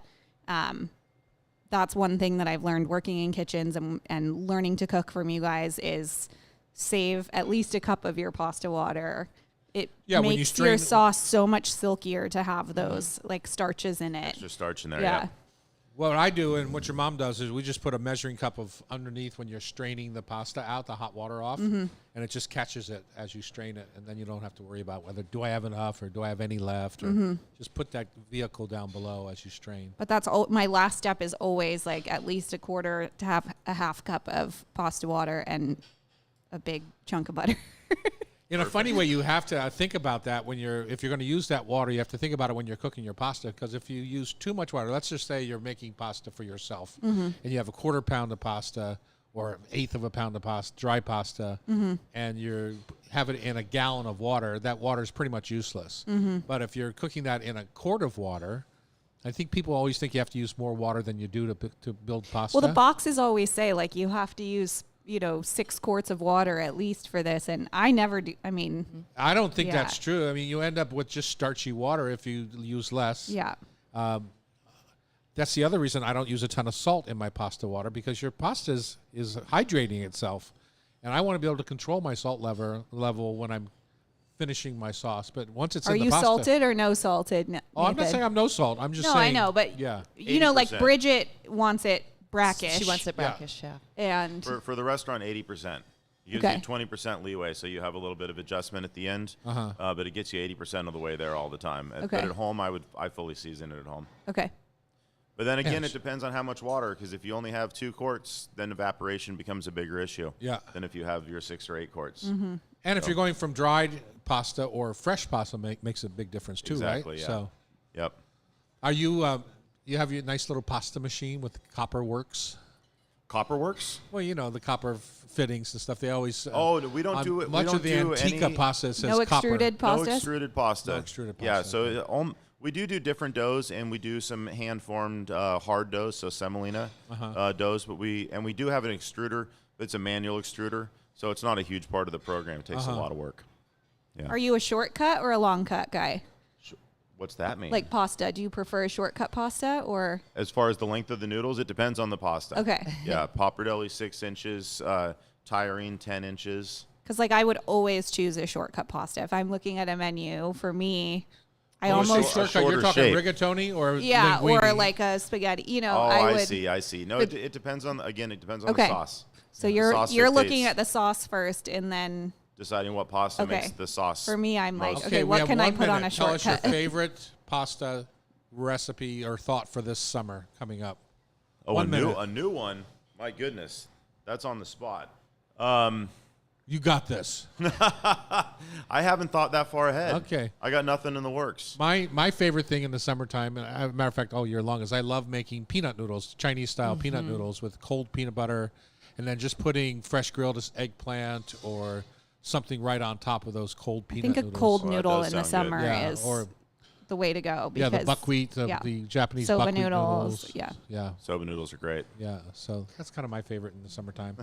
that's one thing that I've learned working in kitchens and learning to cook from you guys is save at least a cup of your pasta water. It Yeah, when you makes your strain- sauce so much silkier to have those like starches in it. Extra starch in there. Yeah. What I do and what your mom does is we just put a measuring cup of underneath when you're straining the pasta out, the hot water off, and it just catches it as you strain it, and then you don't have to worry about whether do I have enough or do I have any left, or just put that vehicle down below as you strain. But that's all. My last step is always like at least a quarter to have a half cup of pasta water and a big chunk of butter. In a funny way, you have to think about that if you're going to use that water, you have to think about it when you're cooking your pasta, because if you use too much water, let's just say you're making pasta for yourself, and you have a quarter pound of pasta or an eighth of a pound of pasta, dry pasta, and you have it in a gallon of water, that water is pretty much useless. But if you're cooking that in a quart of water, I think people always think you have to use more water than you do to build pasta. Well, the boxes always say like you have to use 6 quarts of water at least for this, and I never do. I mean, I don't think Yeah. that's true. I mean, you end up with just starchy water if you use less. yeah. That's the other reason I don't use a ton of salt in my pasta water, because your pasta is hydrating itself, and I want to be able to control my salt level when I'm finishing my sauce. But once it's Are in the you pasta, salted or no salted? Oh, I'm not Nathan? saying I'm no salt. I'm just No, saying. I know, but yeah, like 80%. Bridget wants it brackish. She wants it brackish, yeah. and For the restaurant, 80%. It gives you 20% leeway, so you have a little bit of adjustment at the end, but it gets you 80% of the way there all the time. But at home, I fully season it at home. Okay. But then again, it depends on how much water, because if you only have 2 quarts, then evaporation becomes a bigger issue than if you have your 6 or 8 quarts. Mm-hmm. And if you're going from dried pasta or fresh pasta, makes a big difference too, Exactly, right? yeah. So, Yep. are you you have your nice little pasta machine with Copper Works? Copperworks? Well, you know the copper fittings and stuff. They always We don't do it. Much we don't of the do Antica any, pasta says No copper. extruded pastas? No extruded pasta. No extruded Yeah, pasta, so we do different doughs, and we do some hand-formed hard doughs, so semolina doughs. But we do have an extruder. But it's a manual extruder, so it's not a huge part of the program. It takes a lot of work. Yeah. Are you a shortcut or a long cut guy? What's that mean? Like pasta, do you prefer a shortcut pasta or? As far as the length of the noodles, it depends on the pasta. Okay. Yeah, pappardelle 6 inches, tyrine 10 inches. Because like I would always choose a shortcut pasta if I'm looking at a menu. For me, I Oh, almost shortcut. You're shorter talking shape. rigatoni or or linguine? like a spaghetti. You know, Oh, I would. I see. No, it depends on it depends on Okay. the sauce. So The you're sauce looking dictates at the sauce first, and then deciding what pasta Okay. makes the sauce. for me, I'm like, most- okay, we what have can I 1 put on minute. a Tell us your shortcut? favorite pasta recipe or thought for this summer coming up. Oh, 1 minute. a new one. My goodness, that's on the spot. You got this. I haven't thought that far ahead. Okay. I got nothing in the works. My favorite thing in the summertime, and as a matter of fact, all year long, is I love making peanut noodles, Chinese style peanut noodles with cold peanut butter, and then just putting fresh grilled eggplant or something right on top of those cold I peanut think a noodles. cold Oh, that noodle does in the sound good. summer Yeah, is or the way to go. yeah, Because the buckwheat, the Japanese Soba buckwheat noodles, yeah. yeah, Soba noodles are great. yeah. So that's kind of my favorite in the summertime.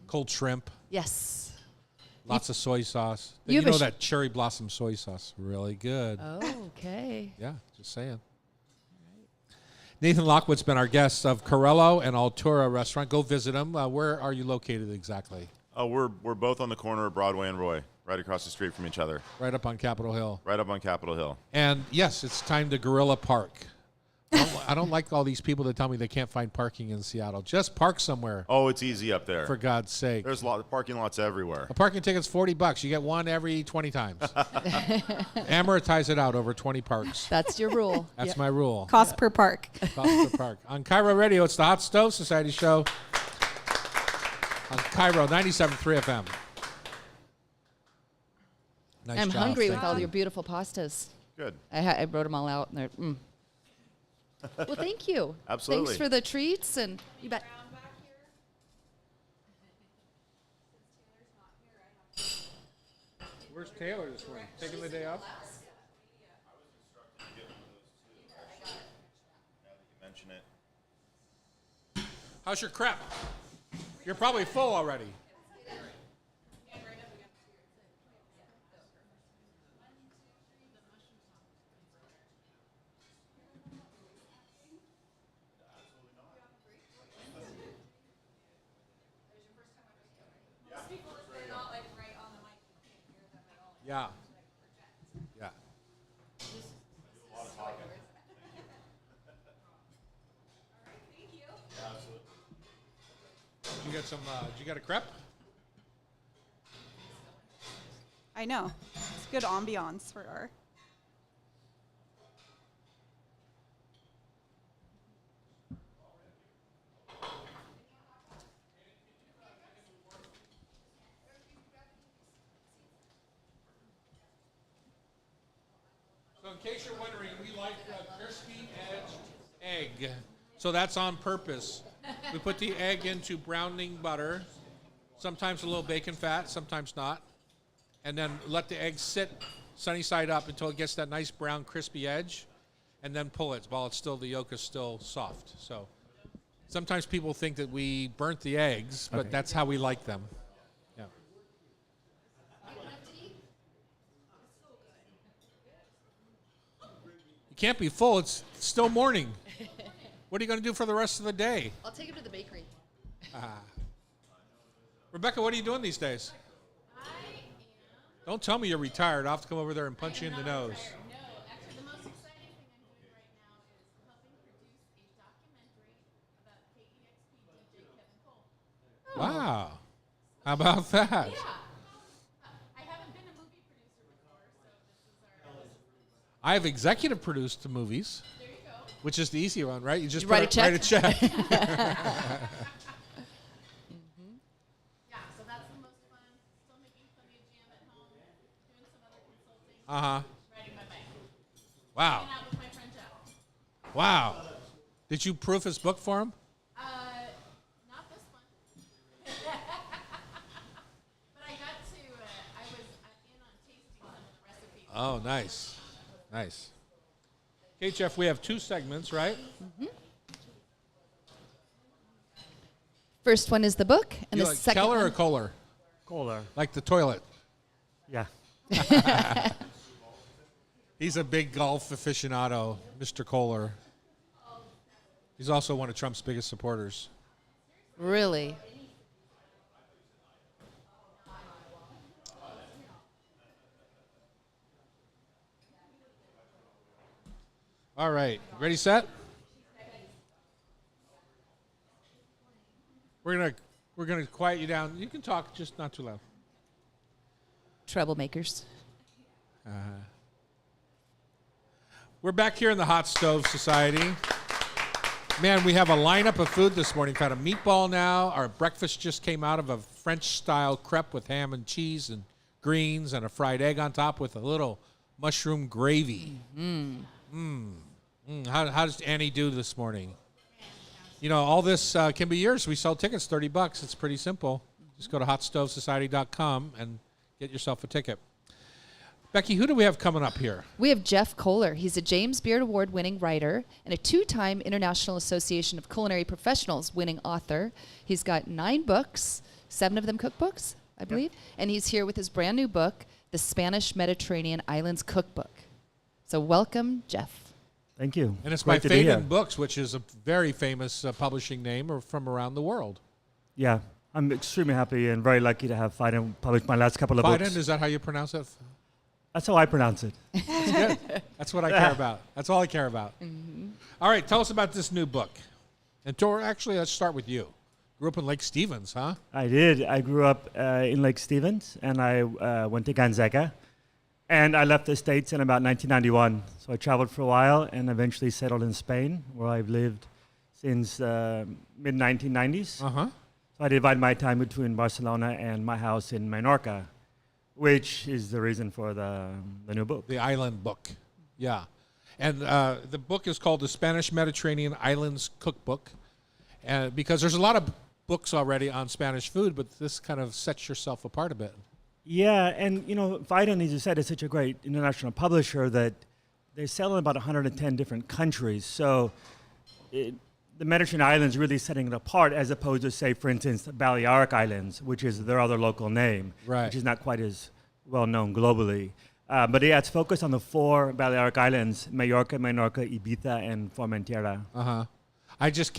Cold shrimp, Yes. lots of soy sauce. You You have a know sh- that cherry blossom soy sauce, really good. Oh, okay. Yeah, just saying. Nathan Lockwood's been our guest of Corello and Altura Restaurant. Go visit him. Where are you located exactly? Oh, we're both on the corner of Broadway and Roy, right across the street from each other, Right up on Capitol Hill. right up on Capitol Hill. And yes, it's time to Gorilla Park. I don't like all these people that tell me they can't find parking in Seattle. Just park somewhere, Oh, it's easy up there. for God's sake. There's parking lots everywhere. A parking ticket's $40. You get one every 20 times. Amortize it out over 20 parks. That's your rule. That's my rule. Cost per park. Cost per park. On Cairo Radio, it's the Hot Stove Society Show. On Cairo 97.3 FM. Nice I'm job. hungry Thank with all you. your beautiful pastas. Good. I wrote them all out, and they're. Well, thank you. Absolutely. Thanks for the treats, and you bet. Where's Taylor this morning? Taking the day off? Mention it. How's your crepe? You're probably full already. Yeah. Yeah. Did you get some? Did you get a crepe? I know. It's good ambiance for our. So in case you're wondering, we like the crispy edged egg. So that's on purpose. We put the egg into browning butter, sometimes a little bacon fat, sometimes not, and then let the egg sit sunny side up until it gets that nice brown crispy edge, and then pull it while it's still, the yolk is still soft. So sometimes people think that we burnt the eggs, but that's how we like them. Yeah. You can't be full. It's still morning. What are you going to do for the rest of the day? I'll take him to the bakery. Rebecca, what are you doing these days? Don't tell me you're retired. I'll have to come over there and punch you in the nose. No, actually, the most exciting thing I'm doing right now is helping produce a documentary about KEXP DJ Kevin Cole. Wow. How about that? I haven't been a movie producer before, so this is our. I've executive produced the movies, There you go. which is the easy one, right? You just You write a check? write a check. Yeah, so that's the most fun. Still making plenty of jam at home, doing some other consulting, riding my bike, Wow. hanging out with my friend Jeff. Wow. Did you proof his book for him? Not this one. But I got to, I was in on tasting some of the recipes. Oh, nice. Nice. Okay, Jeff, we have 2 segments, right? First one is the book, and You the like second Keller or one, Kohler? Kohler. Like the toilet. Yeah. He's a big golf aficionado, Mr. Kohler. He's also one of Trump's biggest supporters. really. All right. Ready, set? We're gonna quiet you down. You can talk, just not too loud. Troublemakers. We're back here in the Hot Stove Society. Man, we have a lineup of food this morning. We've had a meatball now. Our breakfast just came out of a French-style crepe with ham and cheese and greens and a fried egg on top with a little mushroom gravy. How does Annie do this morning? You know, all this can be yours. We sell tickets, $30. It's pretty simple. Just go to hotstovesociety.com and get yourself a ticket. Becky, who do we have coming up here? We have Jeff Kohler. He's a James Beard Award-winning writer and a 2-time International Association of Culinary Professionals winning author. He's got 9 books, 7 of them cookbooks, I believe, and he's here with his brand new book, The Spanish Mediterranean Islands Cookbook. So welcome, Jeff. Thank you. And it's Great by to be here. Faden Books, which is a very famous publishing name or from around the world. Yeah, I'm extremely happy and very lucky to have Faden publish my last couple of Faden, books. is that how you pronounce it? That's how I pronounce it. That's good. That's what I care about. That's all I care about. All right, tell us about this new book. And Tor, actually, let's start with you. Grew up in Lake Stevens, huh? I did. I grew up in Lake Stevens, and I went to Gonzaga. And I left the States in about 1991. So I traveled for a while and eventually settled in Spain, where I've lived since mid-1990s. Uh-huh. So I divide my time between Barcelona and my house in Menorca, which is the reason for the new book. The Island Book. Yeah. And the book is called The Spanish Mediterranean Islands Cookbook. Because there's a lot of books already on Spanish food, but this kind of sets yourself apart a bit. Yeah, and you know, Faden, as you said, is such a great international publisher that they sell in about 110 different countries. So the Mediterranean Islands really setting it apart as opposed to, say, for instance, the Balearic Islands, which is their other local name, Right. which is not quite as well known globally. But yeah, it's focused on the 4 Balearic Islands, Mallorca, Menorca, Ibiza, and Formentera. Uh-huh. I just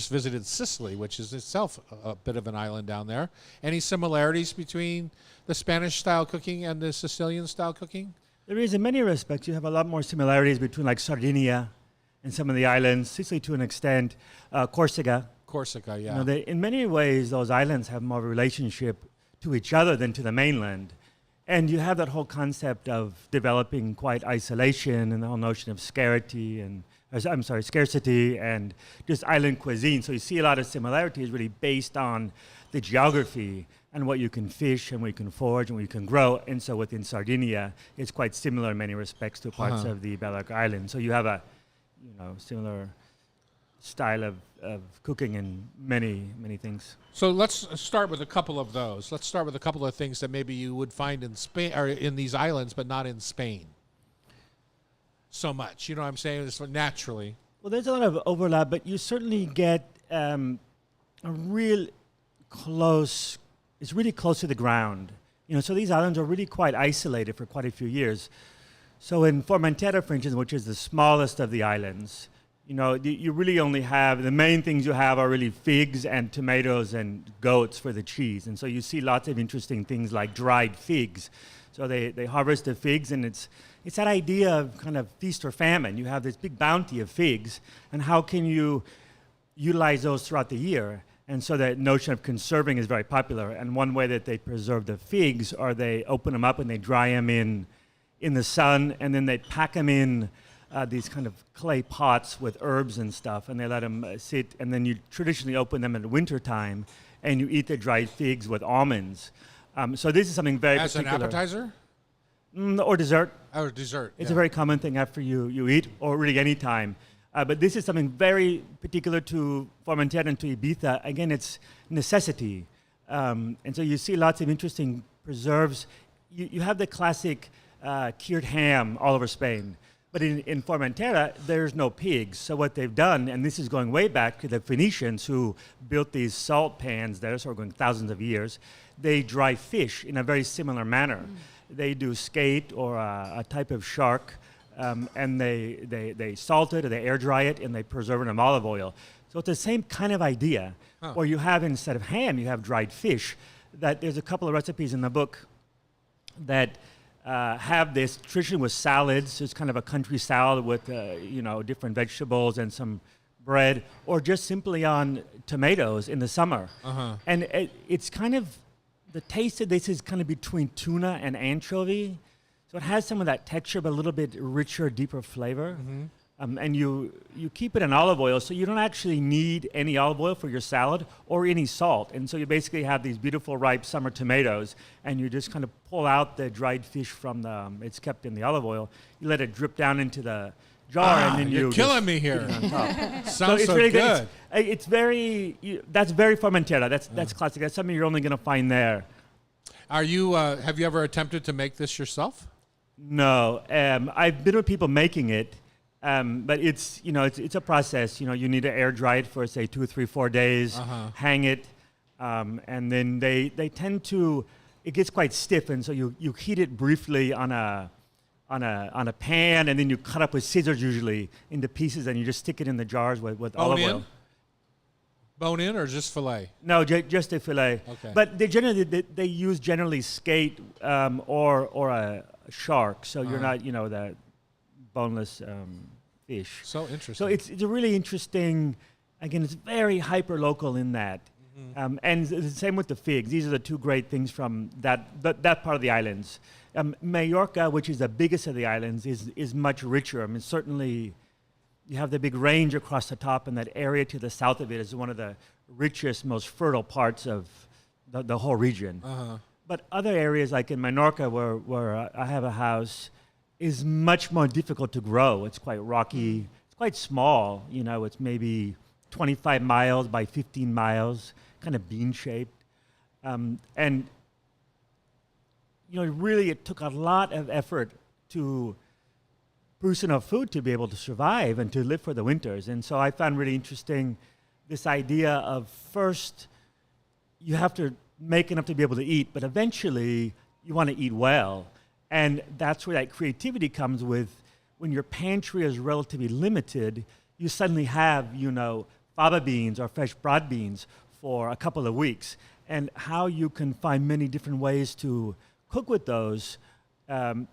visited Sicily, which is itself a bit of an island down there. Any similarities between the Spanish-style cooking and the Sicilian-style cooking? There is, in many respects, you have a lot more similarities between like Sardinia and some of the islands, Sicily to an extent, Corsica. Corsica, yeah. You know, in many ways, those islands have more relationship to each other than to the mainland. And you have that whole concept of developing quite isolation and the whole notion of scarcity and just island cuisine. So you see a lot of similarities really based on the geography and what you can fish and what you can forage and what you can grow. And so within Sardinia, it's quite similar in many respects to parts of the Balearic Islands. So you have a similar style of cooking in many, many things. So let's start with a couple of those. Let's start with a couple of things that maybe you would find in Spain or in these islands, but not in Spain so much. You know what I'm saying? It's naturally. Well, there's a lot of overlap, but you certainly get a real close. It's really close to the ground. You know, so these islands are really quite isolated for quite a few years. So in Formentera, for instance, which is the smallest of the islands, you know, you really only have, the main things you have are really figs and tomatoes and goats for the cheese. And so you see lots of interesting things like dried figs. So they harvest the figs, and it's that idea of kind of feast or famine. You have this big bounty of figs, and how can you utilize those throughout the year? And so that notion of conserving is very popular. And one way that they preserve the figs are they open them up and they dry them in the sun, and then they pack them in these kind of clay pots with herbs and stuff, and they let them sit. And then you traditionally open them in the wintertime, and you eat the dried figs with almonds. So this is something very As particular. an appetizer Or dessert. or dessert? It's yeah. a very common thing after you eat, or really any time. But this is something very particular to Formentera and to Ibiza. Again, it's necessity. And so you see lots of interesting preserves. You have the classic cured ham all over Spain. But in Formentera, there's no pigs. So what they've done, and this is going way back to the Phoenicians who built these salt pans there, so we're going thousands of years, they dry fish in a very similar manner. They do skate or a type of shark, and they salt it or they air dry it and they preserve it in olive oil. So it's the same kind of idea. Where you have, instead of ham, you have dried fish. That there's a couple of recipes in the book that have this tradition with salads. It's kind of a country salad with different vegetables and some bread, or just simply on tomatoes in the summer. And it's kind of, the taste of this is kind of between tuna and anchovy. So it has some of that texture, but a little bit richer, deeper flavor. And you keep it in olive oil, so you don't actually need any olive oil for your salad or any salt. And so you basically have these beautiful ripe summer tomatoes, and you just kind of pull out the dried fish from it's kept in the olive oil. You let it drip down into the jar, and then You're you killing just me here. put it on top. Sounds it's so really good. It's very, that's very Formentera. That's classic. That's something you're only going to find there. Are you? Have you ever attempted to make this yourself? No, I've been with people making it, but it's a process. You need to air dry it for say 2, 3, 4 days, hang it, and then they tend to. It gets quite stiff, and so you heat it briefly on a pan, and then you cut up with scissors usually into pieces, and you just stick it in the jars with olive oil. Bone in or just fillet? No, just a fillet. Okay. But they use generally skate or a shark, so you're not the boneless fish. So interesting. So it's a really interesting. Again, it's very hyper local in that, and the same with the figs. These are the two great things from that part of the islands. Mallorca, which is the biggest of the islands, is much richer. I mean, certainly. You have the big range across the top, and that area to the south of it is one of the richest, most fertile parts of the whole region. But other areas, like in Menorca, where I have a house, is much more difficult to grow. It's quite rocky. It's quite small. It's maybe 25 miles by 15 miles, kind of bean-shaped. And really it took a lot of effort to produce enough food to be able to survive and to live for the winters. And so I found really interesting this idea of first you have to make enough to be able to eat, but eventually you want to eat well. And that's where that creativity comes with when your pantry is relatively limited, you suddenly have, fava beans or fresh broad beans for a couple of weeks. And how you can find many different ways to cook with those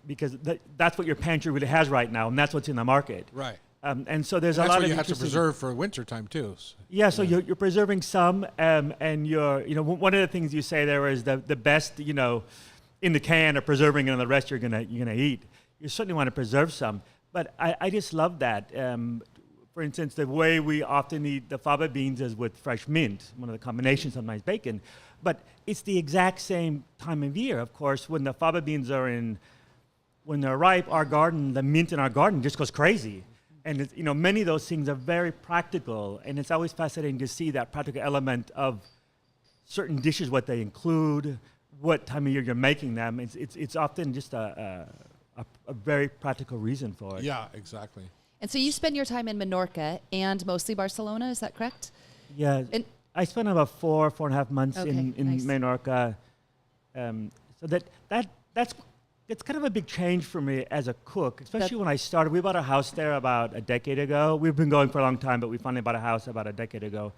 because that's what your pantry really has right now, and that's what's in the market. Right. And so there's That's a lot what of you have to interesting- preserve for wintertime too. Yeah, so you're preserving some, and one of the things you say there is the best, in the can or preserving, and the rest you're gonna eat. You certainly want to preserve some, but I just love that. For instance, the way we often eat the fava beans is with fresh mint, one of the combinations, sometimes bacon. But it's the exact same time of year, of course, when the fava beans when they're ripe, the mint in our garden just goes crazy. And many of those things are very practical, and it's always fascinating to see that practical element of certain dishes, what they include, what time of year you're making them. It's often just a very practical reason for it. Yeah, exactly. And so you spend your time in Menorca and mostly Barcelona, is that correct? Yeah, And I spent about 4.5 months in nice. Menorca. So that's kind of a big change for me as a cook, especially when I started. We bought a house there about a decade ago. We've been going for a long time, but we finally bought a house about a decade ago.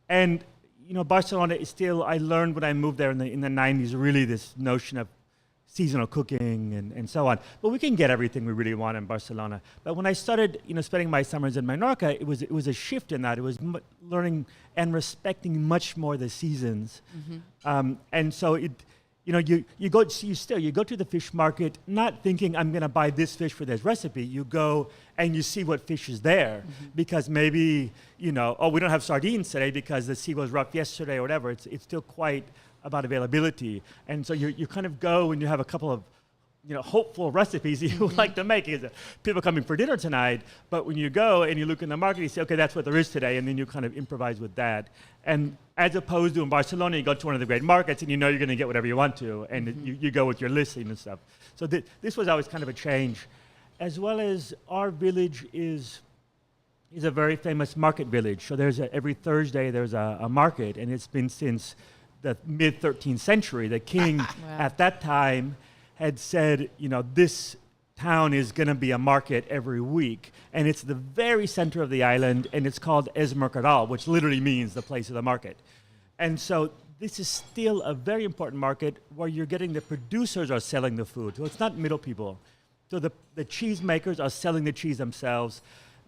And Barcelona is still. I learned when I moved there in the 90s, really this notion of seasonal cooking and so on. But we can get everything we really want in Barcelona. But when I started, spending my summers in Menorca, it was a shift in that. It was learning and respecting much more the seasons. And so you go to the fish market not thinking I'm going to buy this fish for this recipe. You go and you see what fish is there because maybe we don't have sardines today because the sea was rough yesterday or whatever. It's still quite about availability, and so you kind of go and you have a couple of hopeful recipes that you like to make. Is people coming for dinner tonight? But when you go and you look in the market, you say, okay, that's what there is today, and then you kind of improvise with that. And as opposed to in Barcelona, you go to one of the great markets and you're going to get whatever you want to, and you go with your listing and stuff. So this was always kind of a change, as well as our village is a very famous market village. So every Thursday there's a market, and it's been since the mid 13th century. The king at that time had said, this town is going to be a market every week. And it's the very center of the island, and it's called Es Mercadal, which literally means the place of the market. And so this is still a very important market where you're getting the producers are selling the food. So it's not middle people. So the cheese makers are selling the cheese themselves.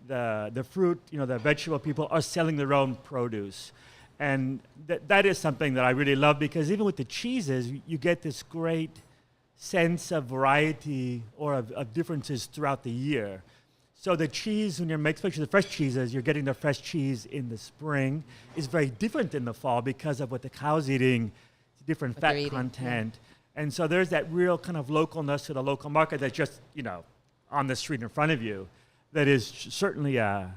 The fruit, the vegetable people are selling their own produce. And that is something that I really love, because even with the cheeses, you get this great sense of variety or of differences throughout the year. So the cheese, when you're making, especially the fresh cheeses, you're getting the fresh cheese in the spring, is very different in the fall because of what the cow's eating, different What fat they're eating, content. And so there's that real kind of localness to the local market that's just, on the street in front of you, that is certainly a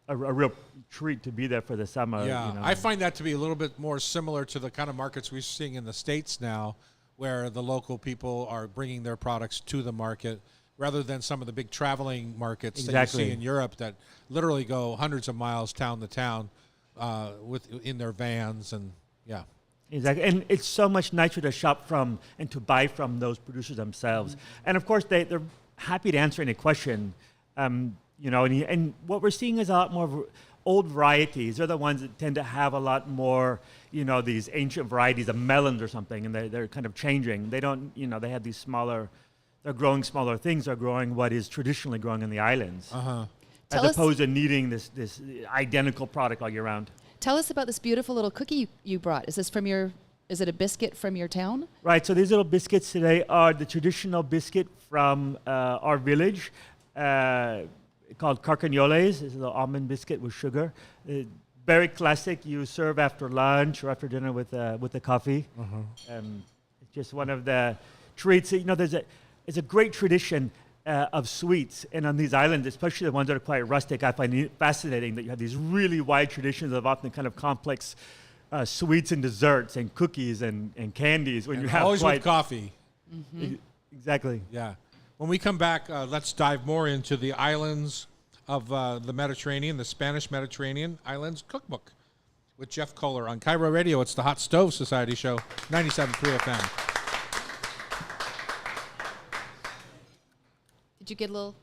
real treat to be there for the summer. Yeah, I find that to be a little bit more similar to the kind of markets we're seeing in the States now, where the local people are bringing their products to the market, rather than some of the big traveling markets that you see in Europe that literally go hundreds of miles town to town in their vans. And yeah. Exactly, and it's so much nicer to shop from and to buy from those producers themselves. And of course, they're happy to answer any question. And what we're seeing is a lot more old varieties. They're the ones that tend to have a lot more, these ancient varieties of melons or something, and they're kind of changing. They don't, they have these smaller, they're growing smaller things. They're growing what is traditionally growing in the islands, as opposed to needing this identical product all year round. Tell us about this beautiful little cookie you brought. Is it a biscuit from your town? Right, so these little biscuits today are the traditional biscuit from our village, called carcanyoles. It's an almond biscuit with sugar. Very classic. You serve after lunch or after dinner with the coffee. It's just one of the treats. It's a great tradition of sweets, and on these islands, especially the ones that are quite rustic, I find it fascinating that you have these really wide traditions of often kind of complex sweets and desserts and cookies and candies. When And you have always with coffee. Exactly. Yeah. When we come back, let's dive more into the islands of the Mediterranean, the Spanish Mediterranean Islands Cookbook with Jeff Kohler on Cairo Radio. It's the Hot Stove Society Show, 97.3 FM. Did you get a little?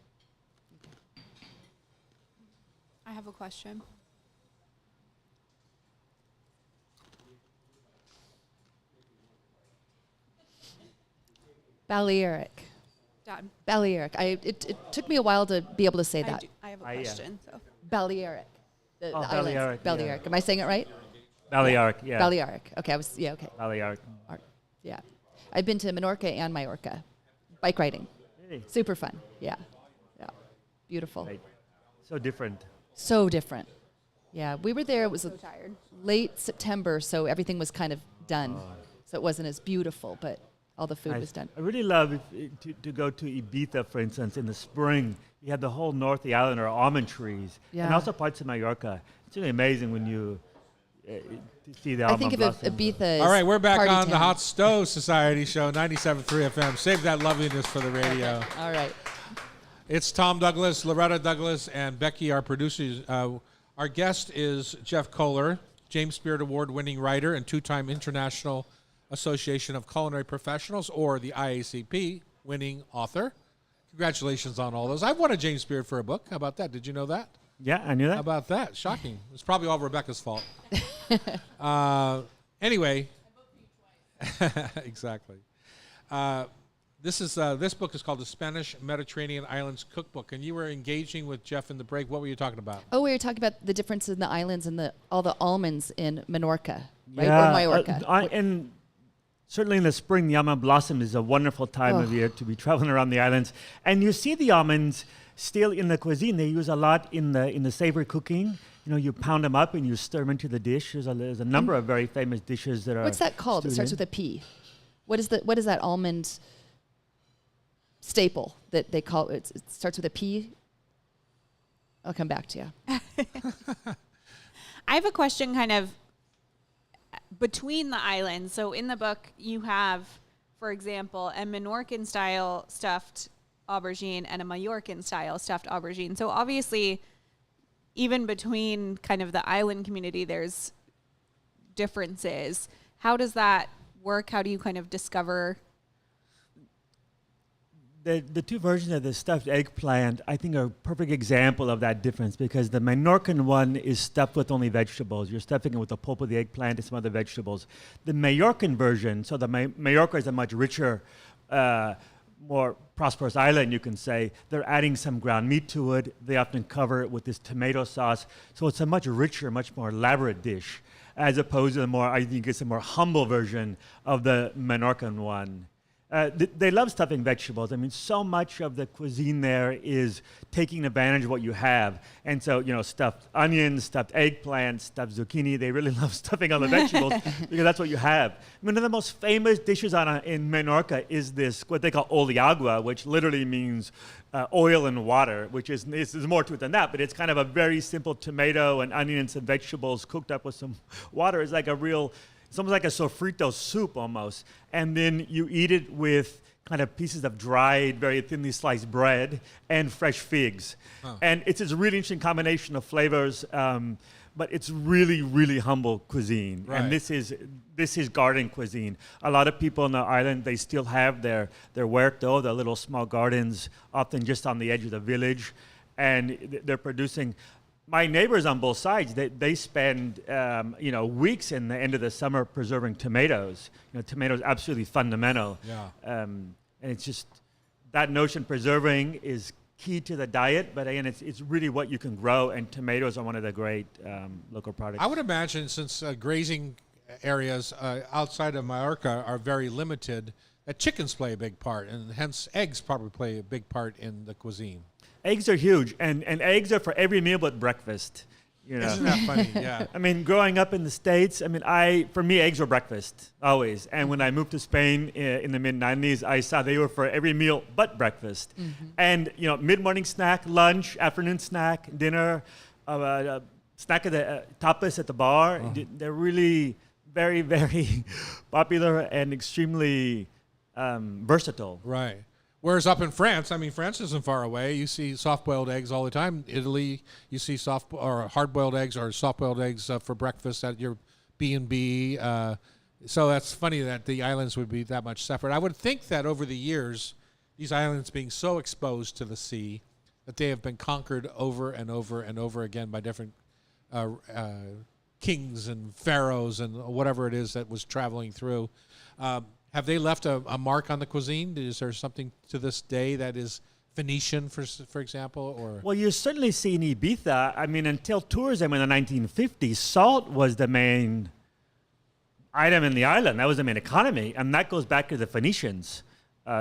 I have a question. Balearic. Dad, Balearic. It took me a while to be able to say that. I have a yeah. question. So. Balearic. The Oh, islands. Balearic, Balearic. yeah. Am I saying it right? Balearic, yeah. Balearic. Okay, okay. Balearic. Yeah. I've been to Menorca and Mallorca. Bike riding. Really? Super fun. Yeah. Yeah. Beautiful. Right. So different. So different. Yeah. We were there. It was So tired. late September, so everything was kind of done. So it wasn't as beautiful, but all the food was done. I really love to go to Ibiza, for instance, in the spring. You have the whole north of the island are almond trees, and Yeah. also parts of Mallorca. It's really amazing when you see the I almond think of blossoms. Ibiza as All right, we're back party on the town. Hot Stove Society Show, 97.3 FM. Save that loveliness for the radio. All right. It's Tom Douglas, Loretta Douglas, and Becky, our producers. Our guest is Jeff Kohler, James Beard Award-winning writer and two-time International Association of Culinary Professionals, or the IACP, winning author. Congratulations on all those. I've won a James Beard for a book. How about that? Did you know that? Yeah, I knew that. How about that? Shocking. It's probably all Rebecca's fault. Anyway. Exactly. This book is called The Spanish Mediterranean Islands Cookbook, and you were engaging with Jeff in the break. What were you talking about? Oh, we were talking about the difference in the islands and all the almonds in Menorca, right? Yeah, Or Majorca. and certainly in the spring, the almond blossom is a wonderful time of year to be traveling around the islands. And you see the almonds still in the cuisine. They use a lot in the savory cooking. You know, you pound them up and you stir them into the dish. There's a number of very famous dishes that are. What's that called? It starts with a P. What is that almond staple that they call it? It starts with a P. I'll come back to you. I have a question kind of between the islands. So in the book, you have, for example, a Menorcan style stuffed aubergine and a Majorcan style stuffed aubergine. So obviously, even between kind of the island community, there's differences. How does that work? How do you kind of discover? The two versions of the stuffed eggplant, I think, are a perfect example of that difference because the Menorcan one is stuffed with only vegetables. You're stuffing it with the pulp of the eggplant and some other vegetables. The Majorcan version, so the Majorca is a much richer, more prosperous island, you can say. They're adding some ground meat to it. They often cover it with this tomato sauce. So it's a much richer, much more elaborate dish, as opposed to the more, I think it's a more humble version of the Menorcan one. They love stuffing vegetables. I mean, so much of the cuisine there is taking advantage of what you have. And so, you know, stuffed onions, stuffed eggplant, stuffed zucchini, they really love stuffing all the vegetables because that's what you have. One of the most famous dishes in Menorca is this, what they call oleagua, which literally means oil and water, which is there's more to it than that, but it's kind of a very simple tomato and onions and vegetables cooked up with some water. It's like it's almost like a sofrito soup almost. And then you eat it with kind of pieces of dried, very thinly sliced bread and fresh figs. And it's a really interesting combination of flavors, but it's really, really humble cuisine. Right. And this is garden cuisine. A lot of people on the island, they still have their huerto, their little small gardens, often just on the edge of the village. And they're producing. My neighbors on both sides, they spend weeks in the end of the summer preserving tomatoes. You know, tomatoes absolutely fundamental. Yeah. And it's just that notion preserving is key to the diet, but again, it's really what you can grow, and tomatoes are one of the great local products. I would imagine since grazing areas outside of Majorca are very limited, that chickens play a big part, and hence eggs probably play a big part in the cuisine. Eggs are huge, and eggs are for every meal but breakfast. You know? Isn't that funny? Yeah. I mean, growing up in the States, for me, eggs were breakfast, always. And when I moved to Spain in the mid-'90s, I saw they were for every meal but breakfast. Mm-hmm. And, you know, mid-morning snack, lunch, afternoon snack, dinner, snack at the tapas at the bar. They're really very, very popular and extremely versatile. Right. Whereas up in France, France isn't far away. You see soft-boiled eggs all the time. Italy, you see hard-boiled eggs or soft-boiled eggs for breakfast at your B&B. So that's funny that the islands would be that much separate. I would think that over the years, these islands being so exposed to the sea, that they have been conquered over and over and over again by different kings and pharaohs and whatever it is that was traveling through. Have they left a mark on the cuisine? Is there something to this day that is Phoenician, for example? Or well, you certainly see in Ibiza, until tourism in the 1950s, salt was the main item in the island. That was the main economy. And that goes back to the Phoenicians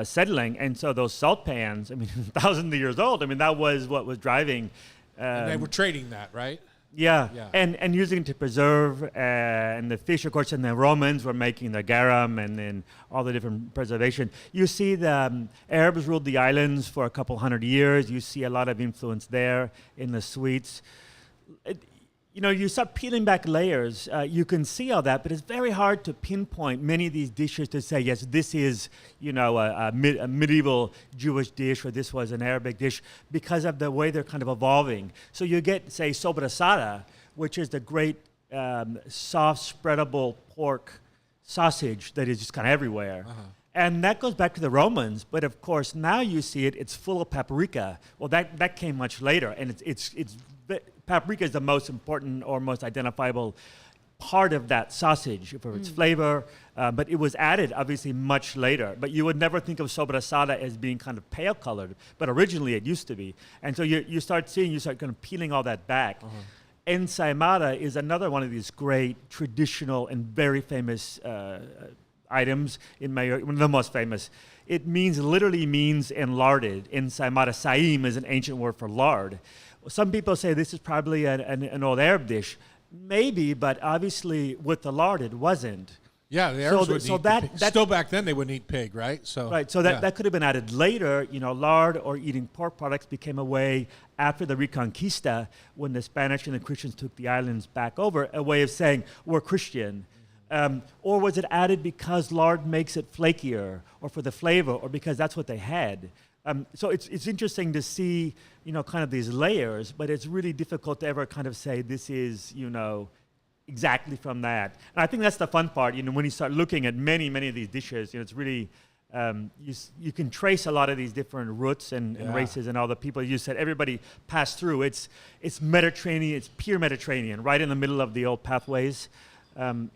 settling. And so those salt pans, thousands of years old, that was what was driving. And they were trading that, right? Yeah. And using it to preserve, and the fish, of course, and the Romans were making the garum and then all the different preservation. You see the Arabs ruled the islands for a couple hundred years. You see a lot of influence there in the sweets. You start peeling back layers. You can see all that, but it's very hard to pinpoint many of these dishes to say, yes, this is, a medieval Jewish dish, or this was an Arabic dish, because of the way they're kind of evolving. So you get, say, sobrasada, which is the great soft, spreadable pork sausage that is just kind of everywhere. Uh-huh. And that goes back to the Romans, but of course now you see it's full of paprika. Well, that came much later, and it's paprika is the most important or most identifiable part of that sausage for its flavor, but it was added obviously much later. But you would never think of sobrasada as being kind of pale colored, but originally it used to be. And so you start kind of peeling all that back. Ensaimada is another one of these great traditional and very famous items in Mallorca, one of the most famous. It literally means enlarded. Ensaimada, saim is an ancient word for lard. Some people say this is probably an old Arab dish. Maybe, but obviously with the lard it wasn't. Yeah, the Arabs would eat pig. that Still back then they wouldn't eat pig, right? So right. So that could have been added later. Lard or eating pork products became a way after the Reconquista, when the Spanish and the Christians took the islands back over, a way of saying we're Christian. Or was it added because lard makes it flakier, or for the flavor, or because that's what they had? So it's interesting to see, kind of these layers, but it's really difficult to ever kind of say this is, exactly from that. And I think that's the fun part, when you start looking at many, many of these dishes, it's really, you can trace a lot of these different roots and races and all the people. You said everybody passed through. It's Mediterranean, it's pure Mediterranean, right in the middle of the old pathways. And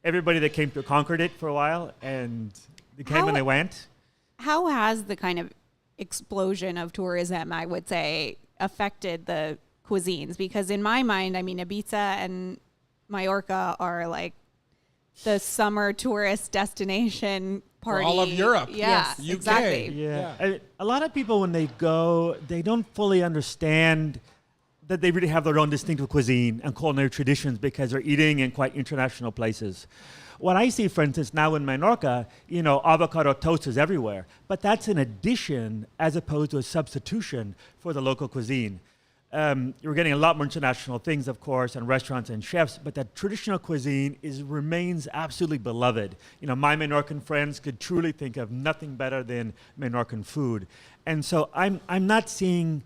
everybody that came through conquered it for a while, and they came and they went. How has the kind of explosion of tourism, I would say, affected the cuisines? Because in my mind, Ibiza and Mallorca are like the summer tourist destination party. For all of Europe. Yeah, Yes. UK. exactly. Yeah. A lot of people, when they go, they don't fully understand that they really have their own distinctive cuisine and culinary traditions because they're eating in quite international places. What I see, for instance, now in Menorca, avocado toast is everywhere. But that's an addition as opposed to a substitution for the local cuisine. You're getting a lot more international things, of course, and restaurants and chefs, but that traditional cuisine remains absolutely beloved. My Menorcan friends could truly think of nothing better than Menorcan food. And so I'm not seeing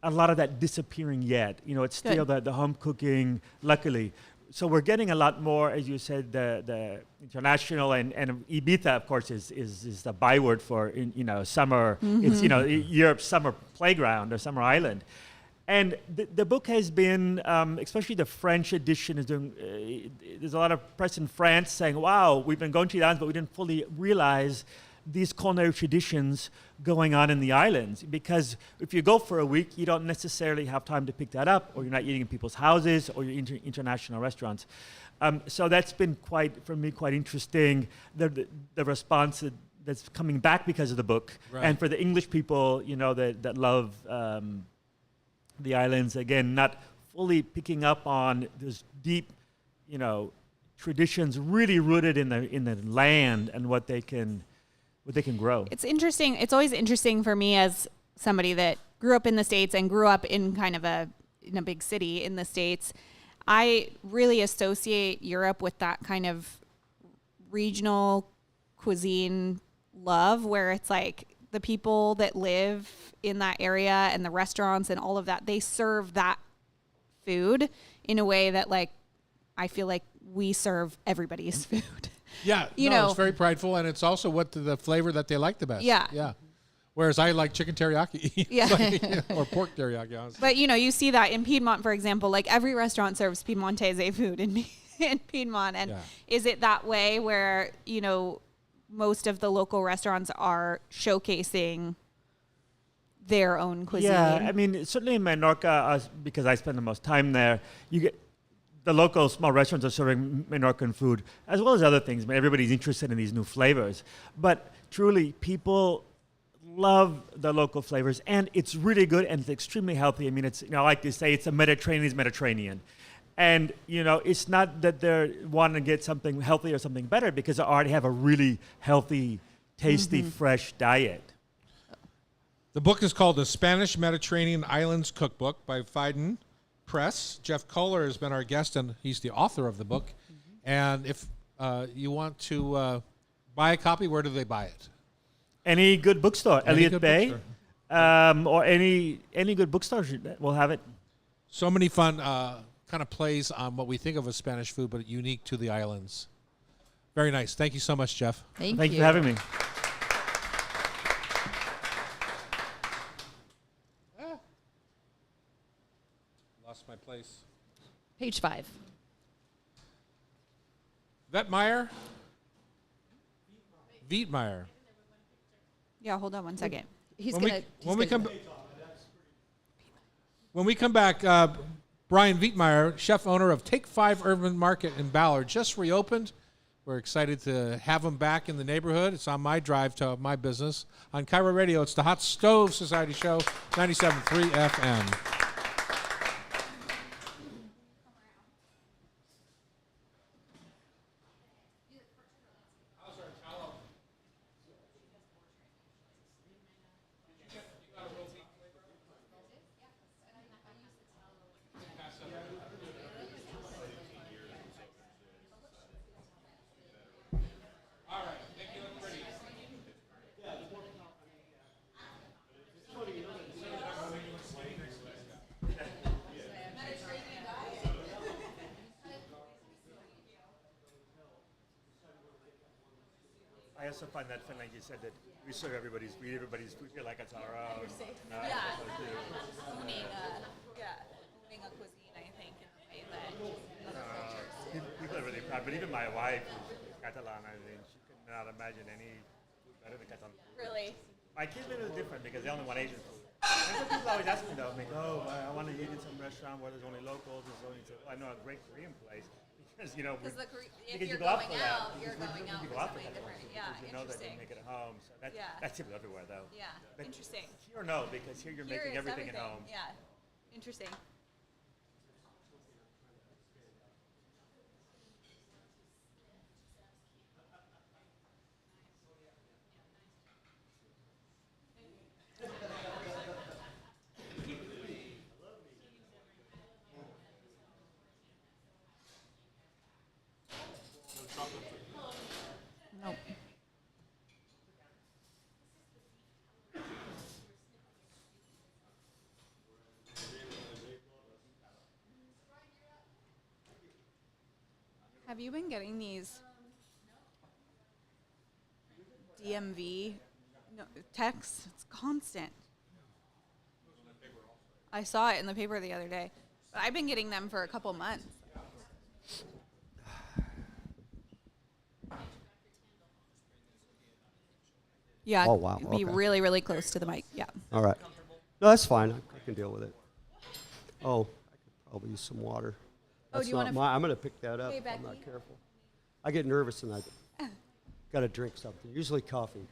a lot of that disappearing yet. It's still the home cooking, luckily. So we're getting a lot more, as you said, the international, and Ibiza, of course, is the byword for summer. It's Europe's summer playground or summer island. And the book has been, especially the French edition, is doing. There's a lot of press in France saying, "Wow, we've been going to the islands, but we didn't fully realize these culinary traditions going on in the islands." Because if you go for a week, you don't necessarily have time to pick that up, or you're not eating in people's houses, or you're international restaurants. So that's been quite interesting. The response that's coming back because of the book, Right. and for the English people, that love the islands, again, not fully picking up on those deep, traditions really rooted in the land and what they can grow. It's interesting. It's always interesting for me as somebody that grew up in the States and grew up in kind of in a big city in the States. I really associate Europe with that kind of regional cuisine love, where it's like the people that live in that area and the restaurants and all of that, they serve that food in a way that, like, I feel like we serve everybody's food. Yeah, it's very prideful, and it's also what the flavor that they like the best. Yeah. Whereas I like chicken teriyaki. Yeah. Or pork teriyaki, honestly. But, you see that in Piedmont, for example, like every restaurant serves Piemontese food in Piedmont. And is it that way where, most of the local restaurants are showcasing their own cuisine? Yeah, certainly in Menorca, because I spend the most time there, you get the local small restaurants are serving Menorcan food, as well as other things. Everybody's interested in these new flavors. But truly, people love the local flavors, and it's really good, and it's extremely healthy. It's, I like to say, it's a Mediterranean. And, it's not that they're wanting to get something healthy or something better, because they already have a really healthy, tasty, fresh diet. The book is called The Spanish Mediterranean Islands Cookbook by Phaidon Press. Jeff Kohler has been our guest, and he's the author of the book. And if you want to buy a copy, where do they buy it? Any good bookstore, Any Elliott good Bay, bookstore. or any good bookstore will have it. So many fun kind of plays on what we think of as Spanish food, but unique to the islands. Very nice. Thank you so much, Jeff. Thank Thank you for having me. Lost my place. Page 5. Vetmeyer? Vietmeyer. Yeah, hold on one second. He's When gonna. when we come back, Brian Vietmeyer, chef owner of Take 5 Urban Market in Ballard, just reopened. We're excited to have him back in the neighborhood. It's on my drive to my business. On Cairo Radio, it's the Hot Stove Society Show, 97.3 FM. I also find that fun, like you said, that we serve everybody's food. We feel like it's our own. Yeah. Owning a cuisine, I think, in a way that. People are really proud, but even my wife, who's Catalan, I think she cannot imagine any food better than Catalan food. Really? My kids are a little different because they only want Asian food. And some people always ask me though, like, oh, I want to eat in some restaurant where there's only locals. I know a great Korean place because if You're you go out going for that, out, you're going out you for go out for something that, different. Yeah, because you know that they interesting. make it at home. So Yeah. that's typical everywhere though. Yeah, But interesting. Here no, because here you're Here making is everything at home. Yeah, interesting. Nope. Have you been getting these DMV texts? It's constant. I saw it in the paper the other day, but I've been getting them for a couple months. Yeah. Oh, wow, Be okay. really, really close to the mic. Yeah. All right. No, that's fine. I can deal with it. Oh, I could probably use some water. Oh, do That's you not wanna my, I'm going to pick that up Hey, if I'm not Becky. careful. I get nervous and I got to drink something, usually coffee.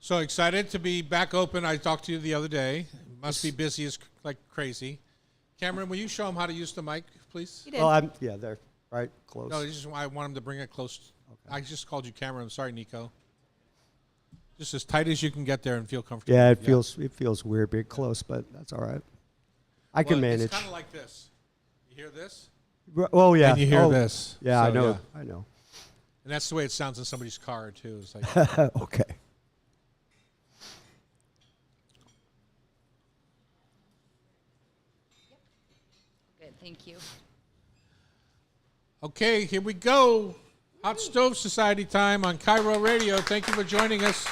So excited to be back open. I talked to you the other day. Must be busy as like crazy. Cameron, will you show him how to use the mic, please? You did. Well, yeah, they're right close. No, I want him to bring it close. Okay. I just called you Cameron. I'm sorry, Nico. Just as tight as you can get there and feel comfortable. Yeah, it feels weird being close, but that's all right. I can manage. It's kind of like this. You hear this? Oh yeah. And you hear oh, this. Yeah, I So, know. yeah. I know. And that's the way it sounds in somebody's car, too. It's like, Okay. Good. Thank you. okay, here we go. Hot Stove Society time on Cairo Radio. Thank you for joining us.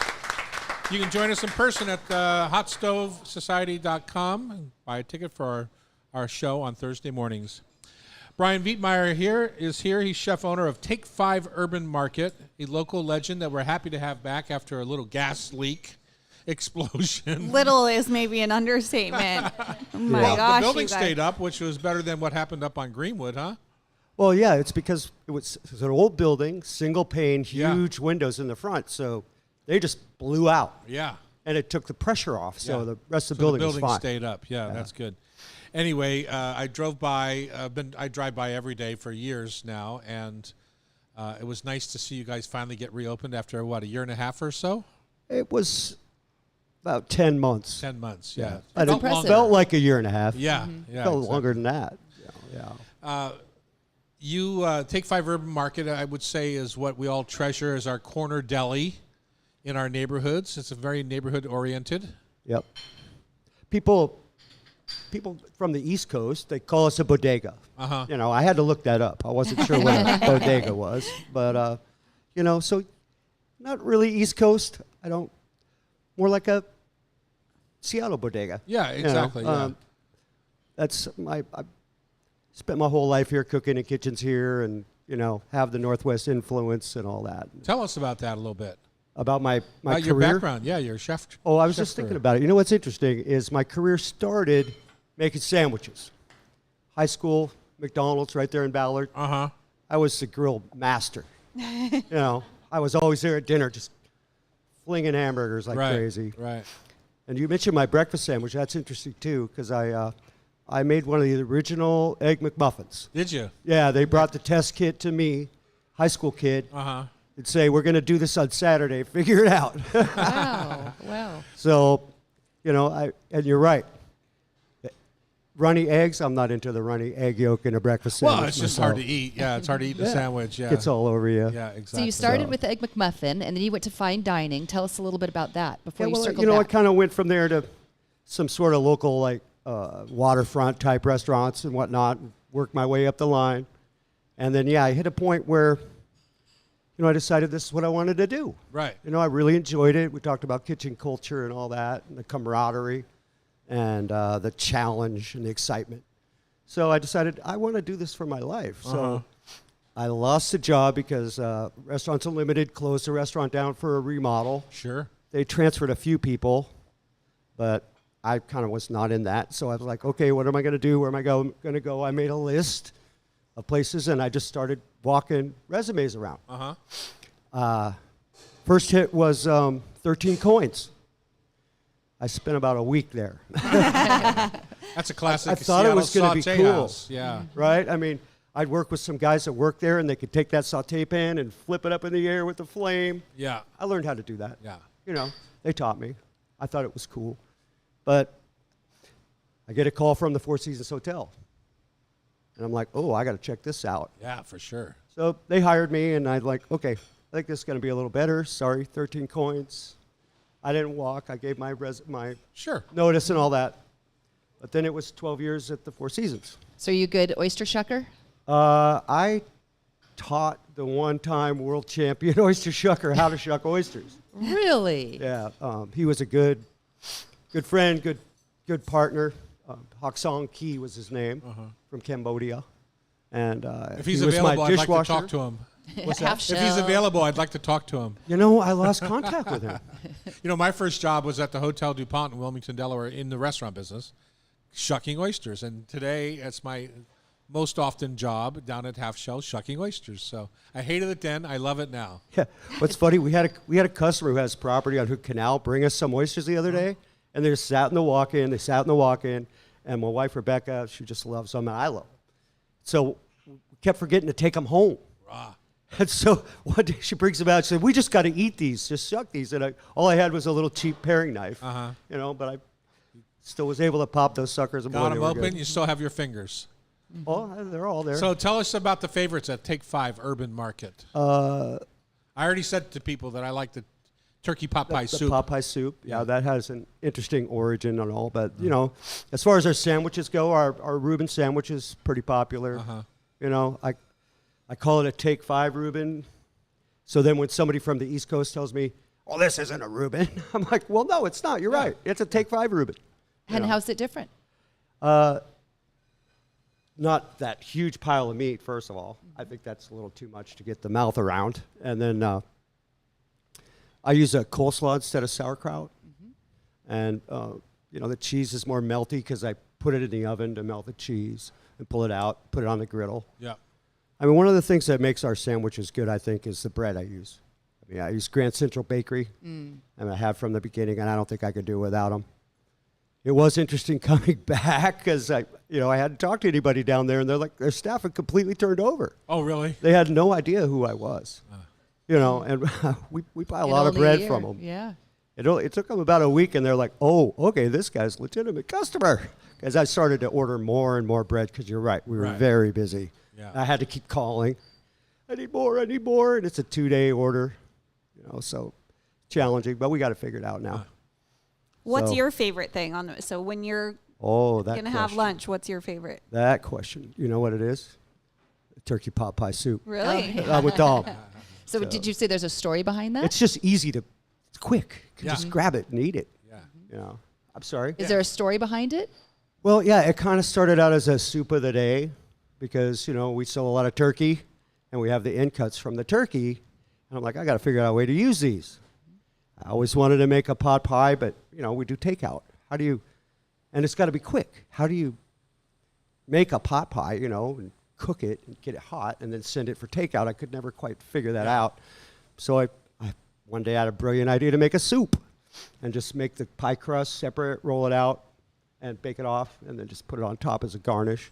You can join us in person at hotstovesociety.com and buy a ticket for our show on Thursday mornings. Brian Vietmeyer is here. He's chef owner of Take 5 Urban Market, a local legend that we're happy to have back after a little gas leak explosion. Little is maybe an understatement. Oh my Well, gosh, the building you guys. stayed up, which was better than what happened up on Greenwood, huh? Well, yeah, it's because it's an old building, single pane, Yeah. huge windows in the front, so they just blew out, Yeah. and it took the pressure off. So Yeah. the rest of the So building, was fine. stayed up. Yeah, that's good. Anyway, I drove by. I drive by every day for years now, and it was nice to see you guys finally get reopened after what, a year and a half or so? It was about 10 months. 10 months. Yeah, But Felt it longer. felt like a year and a half. Yeah, It yeah. felt exactly. longer than that. Yeah. You Take 5 Urban Market, I would say, is what we all treasure as our corner deli in our neighborhoods. It's a very neighborhood oriented. Yep. People from the East Coast, they call us a bodega. Uh-huh. You know, I had to look that up. I wasn't sure what a bodega was, but you know, so not really East Coast. More like a Seattle bodega. Yeah, you know. exactly. Yeah. I spent my whole life here cooking in kitchens here, and you know, have the Northwest influence and all that. Tell us about that a little bit. About my About career. your background. Yeah, you're a chef. Oh, I was chef just thinking career. about it. You know what's interesting is my career started making sandwiches. High school, McDonald's right there in Ballard. Uh-huh. I was the grill master. You know, I was always there at dinner just flinging hamburgers like Right. crazy. Right. And you mentioned my breakfast sandwich. That's interesting, too, because I made one of the original Egg McMuffins. Did you? Yeah, they brought the test kit to me, high school kid, Uh-huh. and say, we're going to do this on Saturday. Figure it out. Wow. Wow. So, you know, and you're right. Runny eggs, I'm not into the runny egg yolk in a breakfast sandwich. Well, it's just hard to eat. Yeah, it's hard to eat the Yeah. sandwich. Yeah. Gets all over you. Yeah, exactly. So you started So- with the Egg McMuffin, and then you went to fine dining. Tell us a little bit about that before Yeah, you well, circled you know, I back. kind of went from there to some sort of local, like, waterfront type restaurants and whatnot, and worked my way up the line. And then, yeah, I hit a point where, you know, I decided this is what I wanted to do. Right. You know, I really enjoyed it. We talked about kitchen culture and all that, and the camaraderie, and the challenge and the excitement. So I decided I want to do this for my life. So I lost the job because Restaurants Unlimited closed the restaurant down for a remodel. Sure. They transferred a few people, but I kind of was not in that. So I was like, okay, what am I going to do? Where am I going to go? I made a list of places, and I just started walking resumes around. Uh-huh. First hit was 13 Coins. I spent about a week there, That's a classic I thought it was Seattle gonna be saute cool. house. Yeah. right? I mean, I'd work with some guys that worked there, and they could take that saute pan and flip it up in the air with the flame. Yeah. I learned how to do that. Yeah. You know, they taught me. I thought it was cool. But I get a call from the Four Seasons Hotel. And I'm like, oh, I got to check this out. Yeah, for sure. So they hired me, and I'm like, okay, I think this is going to be a little better. Sorry, 13 Coins. I didn't walk. I gave my Sure. notice and all that. But then it was 12 years at the Four Seasons. So are you good oyster shucker? I taught the one-time world champion oyster shucker how to shuck oysters. Really? Yeah, he was a good friend, good partner. Hok Song Ki was his name, from Cambodia. And If he's he was available, my I'd like dishwasher. to talk to him. What's Half that? If he's shell. available, I'd like to talk to him. You know, I lost contact with him. You know, my first job was at the Hotel DuPont in Wilmington, Delaware, in the restaurant business, shucking oysters. And today, it's my most often job down at Half Shell, shucking oysters. So I hated it then. I love it now. Yeah. What's funny, we had a customer who has property on Hood Canal bring us some oysters the other day, and they just sat in the walk-in. And my wife, Rebecca, she just loves them, and I love them. So we kept forgetting to take them home. Rah. And so one day she brings them out. She said, we just got to eat these, just shuck these. And all I had was a little cheap paring knife, you know, but I still was able to pop those suckers. And boy, Got they them were open. good. You still have your fingers. Oh, they're all there. So tell us about the favorites at Take 5 Urban Market. I already said to people that I like the turkey pot pie the soup. pot pie soup, yeah, that has an interesting origin and all. But, you know, as far as our sandwiches go, our Reuben sandwich is pretty popular. You know, I call it a Take 5 Reuben. So then when somebody from the East Coast tells me, oh, this isn't a Reuben, I'm like, well, no, it's not. You're right. It's a Take 5 Reuben. And how's it different? Not that huge pile of meat, first of all. I think that's a little too much to get the mouth around. And then I use a coleslaw instead of sauerkraut. And, you know, the cheese is more melty because I put it in the oven to melt the cheese and pull it out, put it on the griddle. Yeah. I mean, one of the things that makes our sandwiches good, I think, is the bread I use. I mean, I use Grand Central Bakery, and I have from the beginning, and I don't think I could do it without them. It was interesting coming back because I hadn't talked to anybody down there, and they're like, their staff had completely turned over. Oh, really? They had no idea who I was, you know, and we buy a In lot of only bread year. from them. Yeah. It took them about a week, and they're like, oh, okay, this guy's a legitimate customer. Because I started to order more and more bread because you're right, we were Right. very busy. Yeah. I had to keep calling. I need more, and it's a 2-day order, you know, so challenging, but we got it figured out now. What's So- your favorite thing on the? So when you're Oh, that gonna have question. lunch, what's your favorite? That question. You know what it is? Turkey pot pie soup. Really? With dog. So, did you say there's a story behind that? It's just easy to, it's quick. You can Yeah. just grab it and eat it. Yeah. You know. I'm sorry. Is there a story behind it? Well, yeah, it kind of started out as a soup of the day because, you know, we sell a lot of turkey and we have the end cuts from the turkey. And I'm like, I got to figure out a way to use these. I always wanted to make a pot pie, but, you know, we do takeout. How do you, and it's got to be quick. How do you make a pot pie, you know, and cook it and get it hot and then send it for takeout? I could never quite figure that out. So I one day I had a brilliant idea to make a soup and just make the pie crust separate, roll it out, and bake it off, and then just put it on top as a garnish.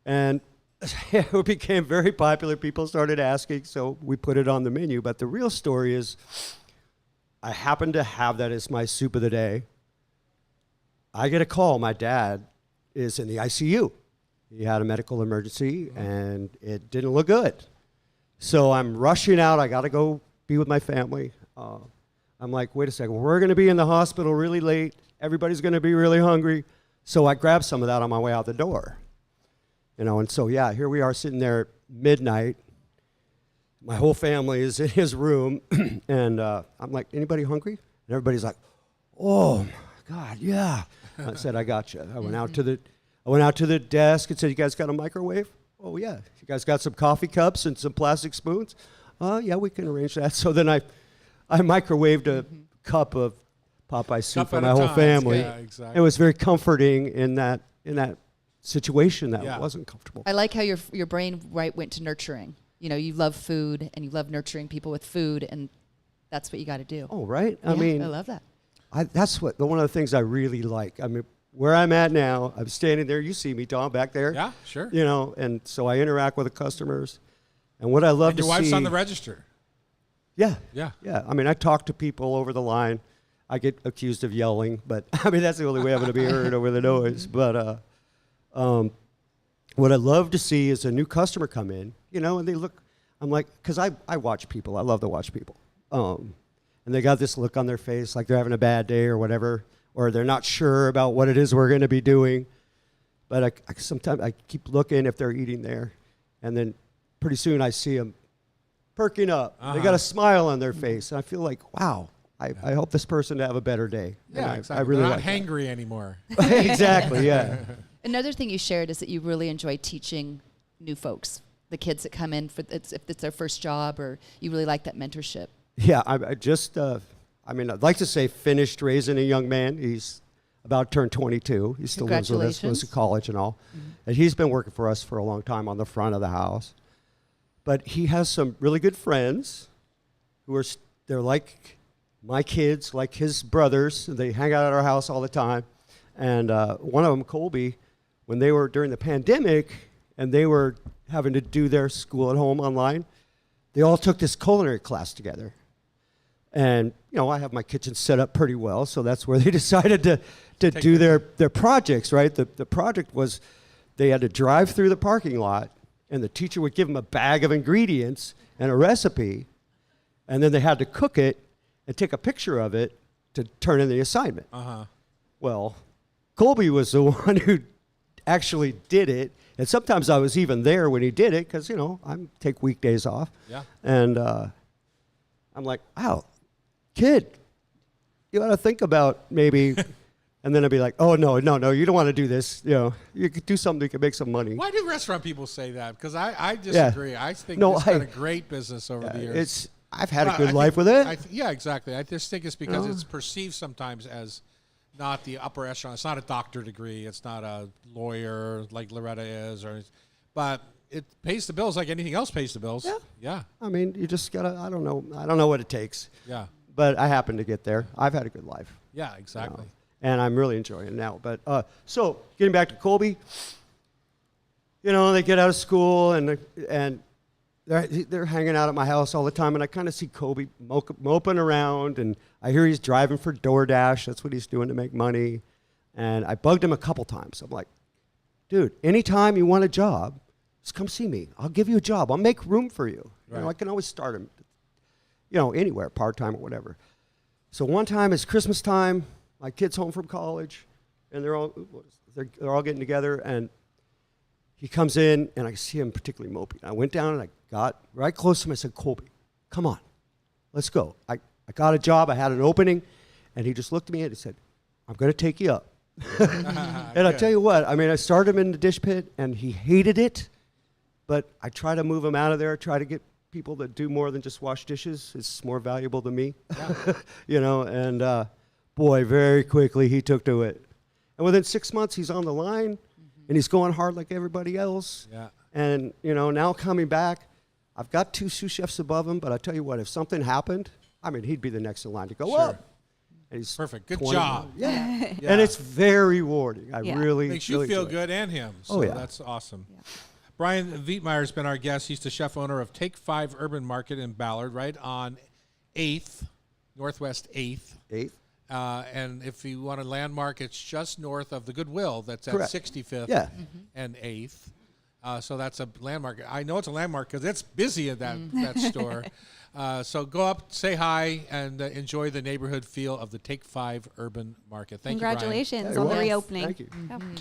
And it became very popular. People started asking, so we put it on the menu. But the real story is I happened to have that as my soup of the day. I get a call. My dad is in the ICU. He had a medical emergency, and it didn't look good. So I'm rushing out. I got to go be with my family. I'm like, wait a second. We're going to be in the hospital really late. Everybody's going to be really hungry. So I grabbed some of that on my way out the door. You know, and so, yeah, here we are sitting there at midnight. My whole family is in his room. And I'm like, anybody hungry? And everybody's like, oh, my God, yeah. I said, I got you. I went out to the desk and said, you guys got a microwave? Oh, yeah. You guys got some coffee cups and some plastic spoons? Yeah, we can arrange that. So then I microwaved a cup of Popeye soup Cup for at my a whole time. family. Yeah, exactly. It was very comforting in that situation that Yeah. wasn't comfortable. I like how your brain went to nurturing. You know, you love food and you love nurturing people with food, and that's what you got to do. Oh, right? Yeah, I mean, I love that. that's one of the things I really like. I mean, where I'm at now, I'm standing there. You see me, Tom, back there. Yeah, sure. You know, and so I interact with the customers. And what I love And to your see. wife's on the register. Yeah. Yeah. Yeah. I mean, I talk to people over the line. I get accused of yelling, but I mean, that's the only way I'm going to be heard over the noise. But what I love to see is a new customer come in, you know, and they look, I'm like, because I watch people. I love to watch people. And they got this look on their face like they're having a bad day or whatever, or they're not sure about what it is we're going to be doing. But sometimes I keep looking if they're eating there. And then pretty soon I see them perking up. They got a smile on their face. And I feel like, wow, I hope this person to have a better day. Yeah, And exactly. I really They're not like that. hangry anymore. Exactly, yeah. Another thing you shared is that you really enjoy teaching new folks, the kids that come in if it's their first job, or you really like that mentorship. Yeah, I just, I'd like to say finished raising a young man. He's about turned 22. He still lives with us, goes to Congratulations. college and all. And he's been working for us for a long time on the front of the house. But he has some really good friends who are, they're like my kids, like his brothers. They hang out at our house all the time. And one of them, Colby, when they were during the pandemic and they were having to do their school at home online, they all took this culinary class together. And, you know, I have my kitchen set up pretty well, so that's where they decided to do their projects, right? The project was they had to drive through the parking lot, and the teacher would give them a bag of ingredients and a recipe, and then they had to cook it and take a picture of it to turn in the assignment. Uh-huh. Well, Colby was the one who actually did it, and sometimes I was even there when he did it because, you know, I take weekdays off. Yeah. And I'm like, wow, kid, you ought to think about maybe, and then I'd be like, oh, no, you don't want to do this. You know, you could do something that could make some money. Why do restaurant people say that? Because I disagree. I think No, it's been a great business over the years. I've had a Well, good I life think- with it. yeah, exactly. I just think it's because know? it's perceived sometimes as not the upper echelon. It's not a doctor degree. It's not a lawyer like Loretta is, but it pays the bills like anything else pays the bills. Yeah. Yeah. I mean, you just gotta. I don't know what it takes, Yeah. but I happen to get there. I've had a good life. Yeah, exactly. And I'm really enjoying it now. But so getting back to Colby, you know, they get out of school and they're hanging out at my house all the time, and I kind of see Colby moping around, and I hear he's driving for DoorDash. That's what he's doing to make money. And I bugged him a couple times. I'm like, dude, anytime you want a job, just come see me. I'll give you a job. I'll make room for you. You know, Right. I can always start him. anywhere, part-time or whatever. So one time it's Christmas time, my kid's home from college, and they're all getting together, and he comes in, and I see him particularly mopey. I went down and I got right close to him. I said, Colby, come on, let's go. I got a job. I had an opening. And he just looked at me and he said, I'm going to take you up. And I tell you what, I mean, I started him in the dish pit, and he hated it. But I try to move him out of there, try to get people that do more than just wash dishes. It's more valuable to me. Yeah. And boy, very quickly he took to it. And within 6 months, he's on the line, and he's going hard like everybody else. Yeah. And, now coming back, I've got 2 sous chefs above him, but I tell you what, if something happened, I mean, he'd be the next in line to go up. And he's Perfect. Good 20 job. Yeah. Yeah. And it's very rewarding. I Yeah. really Makes you really feel enjoy it. good and him. So yeah. that's awesome. Yeah. Brian Vietmeyer's been our guest. He's the chef owner of Take 5 Urban Market in Ballard, right on 8th, Northwest 8th. 8th. And if you want a landmark, it's just north of the Goodwill. That's at Correct. 65th Yeah. and 8th. So that's a landmark. I know it's a landmark because it's busy at that store. So go up, say hi, and enjoy the neighborhood feel of the Take 5 Urban Market. Thank Congratulations Yeah, on you're the welcome. reopening. Thank you. Yep. you, Brian.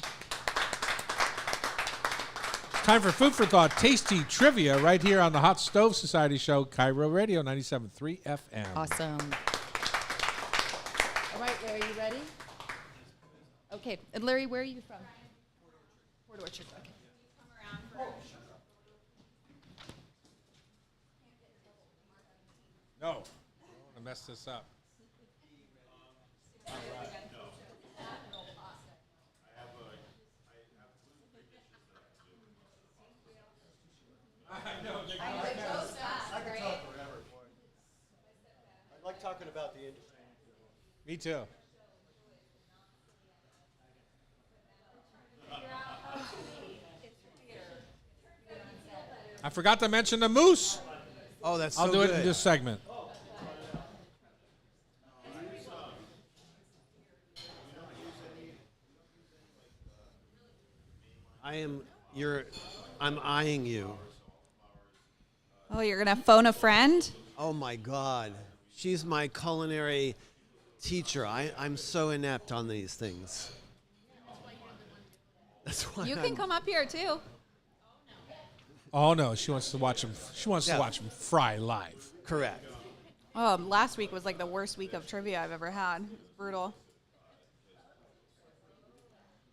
Time for food for thought, tasty trivia right here on the Hot Stove Society Show, Cairo Radio 97.3 FM. Awesome. All right, Larry, you ready? Okay, and Larry, where are you from? Port Orchard. Okay. No, I don't want to mess this up. I like talking about the industry. Me too. I forgot to mention the moose. Oh, that's so I'll do good. it in this segment. I'm eyeing you. Oh, you're going to phone a friend? Oh my God. She's my culinary teacher. I'm so inept on these things. That's why You I'm- can come up here, too. Oh no, she wants to watch him. She wants Yeah. to watch him fry live. Correct. Oh, last week was like the worst week of trivia I've ever had. It was brutal.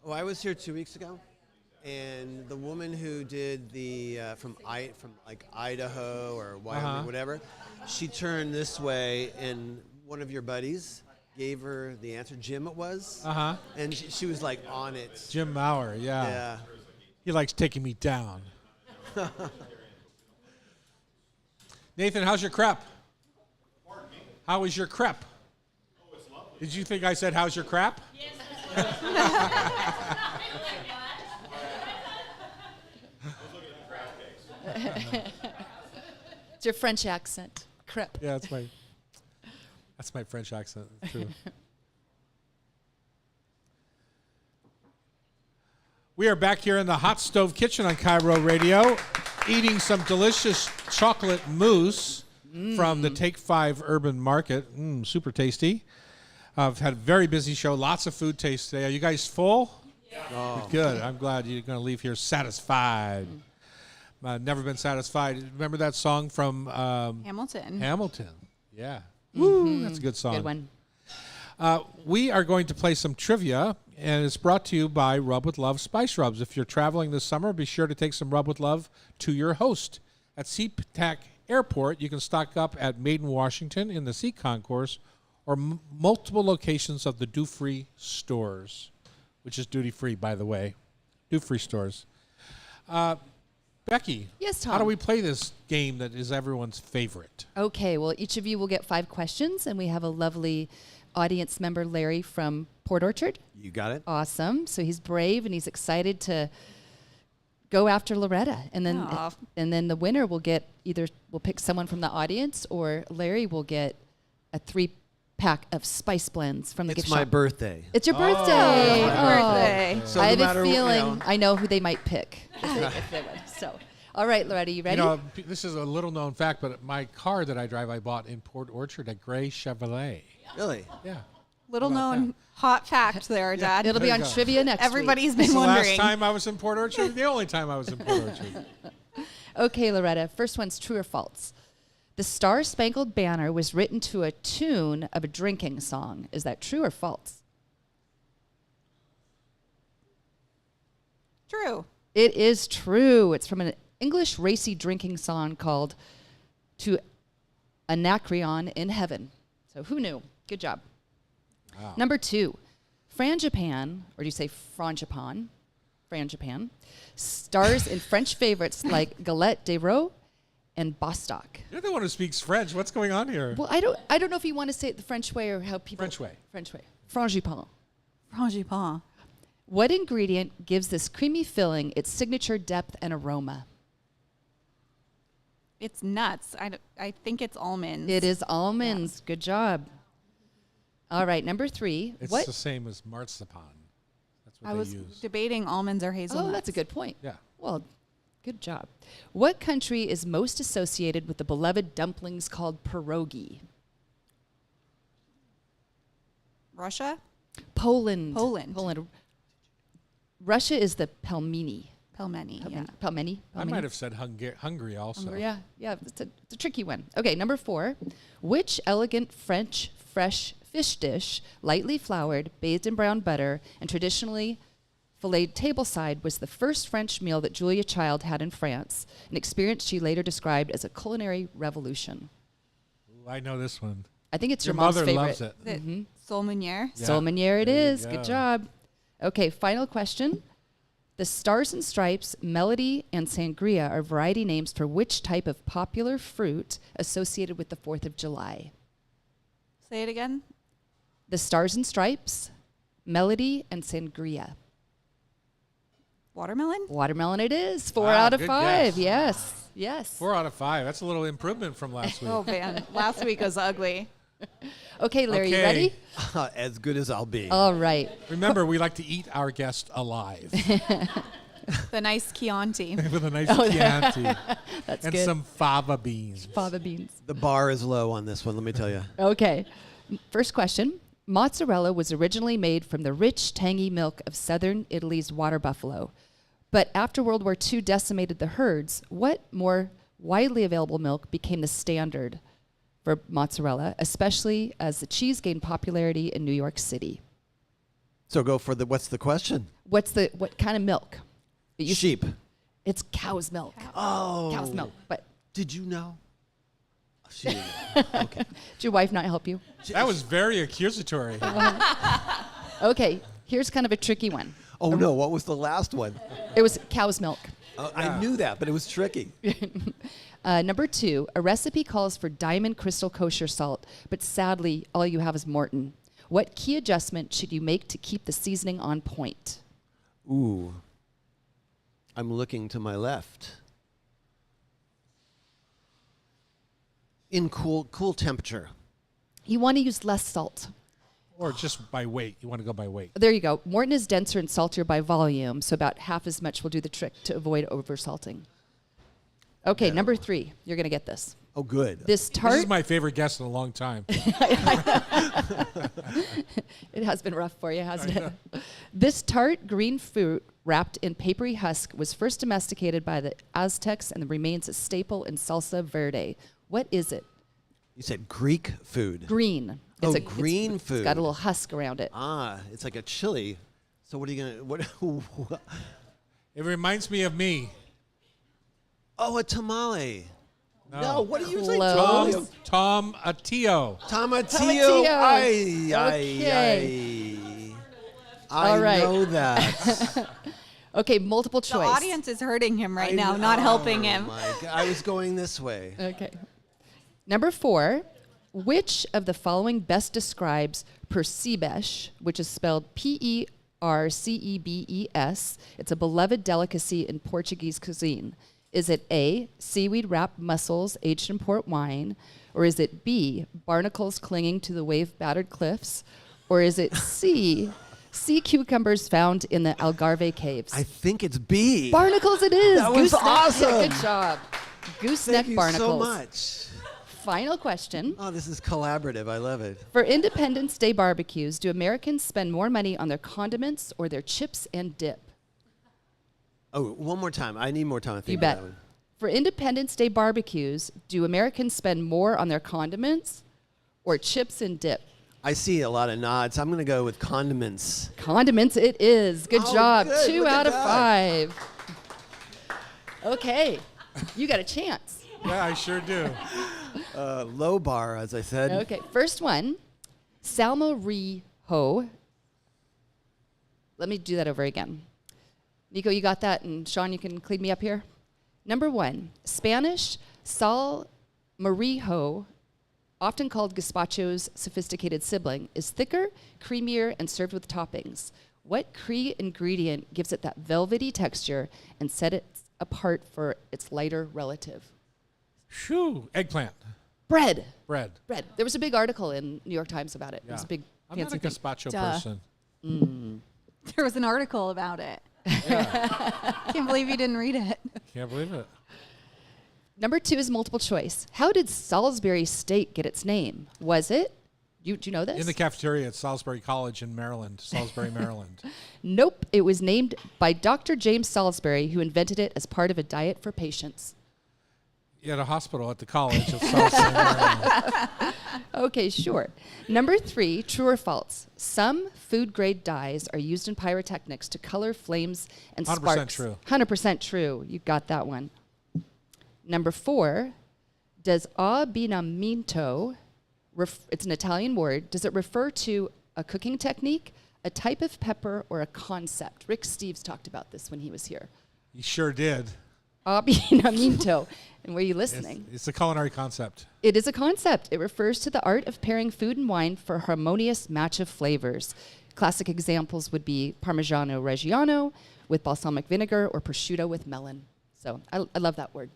Oh, I was here 2 weeks ago, and the woman who did the from like Idaho or Wyoming, whatever, she turned this way, and one of your buddies gave her the answer. Jim, it was. And she was like on it. Jim Maurer, yeah. Yeah. He likes taking me down. Nathan, how's your crepe? How was your crepe? Oh, it's lovely. Did you think I said, how's your crepe? Yes. It's your French accent. Crepe. Yeah, that's my French accent. It's true. We are back here in the Hot Stove Kitchen on Cairo Radio, eating some delicious chocolate mousse from the Take 5 Urban Market. Super tasty. I've had a very busy show, lots of food taste today. Are you guys full? Yeah. Oh. Good. I'm glad you're going to leave here satisfied. Never been satisfied. Remember that song from Hamilton. Hamilton? Yeah. Woo, that's a good song. Good one. We are going to play some trivia, and it's brought to you by Rub with Love Spice Rubs. If you're traveling this summer, be sure to take some Rub with Love to your host. At SeaTac Airport, you can stock up at Maiden, Washington in the Sea Concourse, or multiple locations of the Dufree stores, which is duty-free, by the way. Dufree stores. Becky. Yes, Tom. How do we play this game that is everyone's favorite? Okay, well, each of you will get 5 questions, and we have a lovely audience member, Larry, from Port Orchard. You got it? Awesome. So he's brave, and he's excited to go after Loretta. And then Aw. and then the winner will get we'll pick someone from the audience, or Larry will get a 3-pack of spice blends from the It's gift my shop. birthday. It's your birthday. Happy birthday. So I no have a matter, feeling I know who they might pick if they win. So, All right, Loretta, you ready? You know, this is a little known fact, but my car that I drive, I bought in Port Orchard, a gray Chevrolet. Really? Yeah. Little How about known hot fact there, Dad. It'll be there on you go. trivia next week. Everybody's It's been the wondering. last time I was in Port Orchard, the only time I was in Port Orchard. Okay, Loretta, first one's true or false. The Star Spangled Banner was written to a tune of a drinking song. Is that true or false? True. It is true. It's from an English racy drinking song called To Anacreon in Heaven. So who knew? Good job. Wow. Number 2, Frangipan, or do you say Frangipan? Frangipan, stars in French favorites like Galette des Rois and Bostock. You're the one who speaks French. What's going on here? Well, I don't know if you want to say it the French way or how people... French way. French way. Frangipan. Frangipane. What ingredient gives this creamy filling its signature depth and aroma? It's nuts. I think it's almonds. It is almonds. Good job. All right, number 3. It's what? the same as marzipan. That's what I they was use. debating almonds or hazelnuts. Oh, that's a good point. Yeah. Well, good job. What country is most associated with the beloved dumplings called pierogi? Russia? Poland. Poland. Russia is the pelmeni. Pelmeni, yeah. Pelmeni. I might have said Hungary also. Yeah, it's a tricky one. Okay, number 4. Which elegant French fresh fish dish, lightly floured, bathed in brown butter, and traditionally filleted tableside, was the first French meal that Julia Child had in France, an experience she later described as a culinary revolution? Ooh, I know this one. I think it's Your your mom's mother favorite. loves it. The Saulmoniere. Yeah. Saulmoniere it There you is. go. Good job. Okay, final question. The Stars and Stripes, Melody, and Sangria are variety names for which type of popular fruit associated with the 4th of July? Say it again. The Stars and Stripes, Melody, and Sangria. Watermelon? Watermelon it is. 4 Wow, out of good 5. guess. Yes. 4 out of 5. That's a little improvement from last week. Oh, man. Last week was ugly. Okay, Larry, you Okay. ready? As good as I'll be. All right. Remember, we like to eat our guest alive The nice Chianti. with a nice Chianti That's and good. some fava beans. Fava beans. The bar is low on this one, let me tell you. Okay. First question. Mozzarella was originally made from the rich, tangy milk of southern Italy's water buffalo. But after World War II decimated the herds, what more widely available milk became the standard for mozzarella, especially as the cheese gained popularity in New York City? So go for what's the question? What kind of milk? Sheep. It's cow's milk. Oh. Cow's milk. But Did you know? She didn't know. Okay. did your wife not help you? That was very accusatory. Okay, here's kind of a tricky one. Oh, no. What was the last one? It was cow's milk. I knew that, but it was tricky. Number 2, a recipe calls for diamond crystal kosher salt, but sadly, all you have is Morton. What key adjustment should you make to keep the seasoning on point? Ooh. I'm looking to my left. In cool temperature. You want to use less salt. Or just by weight. You want to go by weight. There you go. Morton is denser and saltier by volume, so about half as much will do the trick to avoid oversalting. Okay, number 3. You're going to get this. Oh, good. This This tart... is my favorite guest in a long time. It has been rough for you, hasn't it? This tart green fruit wrapped in papery husk was first domesticated by the Aztecs and remains a staple in salsa verde. What is it? You said Greek food. Green. Oh, a green food. It's got a little husk around it. Ah, it's like a chili. So what are you going to... What? It reminds me of me. Oh, a tamale. No. No, what are you saying? Close. Tom Atio. Tomatillo. Tomatillo. Ay, Okay. I All right. know that. Okay, multiple The choice. audience is hurting him right I now, know- not helping him. My God. I was going this way. Okay. Number 4, which of the following best describes percebes, which is spelled Percebes? It's a beloved delicacy in Portuguese cuisine. Is it A, seaweed wrapped mussels aged in port wine? Or is it B, barnacles clinging to the wave battered cliffs? Or is it C, sea cucumbers found in the Algarve caves? I think it's B. Barnacles it is. That was Gooseneck. Yeah, awesome. good job. Gooseneck Thank you barnacles. so much. Final question. Oh, this is collaborative. I love it. For Independence Day barbecues, do Americans spend more money on their condiments or their chips and dip? Oh, one more time. I need more time to think You about bet. that one. For Independence Day barbecues, do Americans spend more on their condiments or chips and dip? I see a lot of nods. I'm going to go with condiments. Condiments it is. Good Oh, job. good. 2 Look out at of 5. Okay. You got a chance. Yeah, I sure do. Low bar, as I said. Okay. First one. Salmorejo. Let me do that over again. Nico, you got that? And Sean, you can clean me up here? Number 1. Spanish salmorejo, often called gazpacho's sophisticated sibling, is thicker, creamier, and served with toppings. What Cree ingredient gives it that velvety texture and set it apart for its lighter relative? Shoo. Eggplant. Bread. Bread. Bread. There was a big article in New York Times about it. It was a big I'm not fancy a thing. gazpacho Duh. person. There was an article about it. Can't believe you didn't read it. Can't believe it. Number 2 is multiple choice. How did Salisbury steak get its name? Was it? Do you know this? In the cafeteria at Salisbury College in Maryland, Salisbury, Maryland. Nope. It was named by Dr. James Salisbury, who invented it as part of a diet for patients. At a hospital at the college of Salisbury, Maryland. Okay, sure. Number 3, true or false? Some food-grade dyes are used in pyrotechnics to color flames and 100% sparks. true. 100% true. You got that one. Number 4, does abbinamento, it's an Italian word, does it refer to a cooking technique, a type of pepper, or a concept? Rick Steves talked about this when he was here. He sure did. Abbinamento. And were you listening? It's a culinary concept. It is a concept. It refers to the art of pairing food and wine for a harmonious match of flavors. Classic examples would be Parmigiano Reggiano with balsamic vinegar or prosciutto with melon. So I love that word.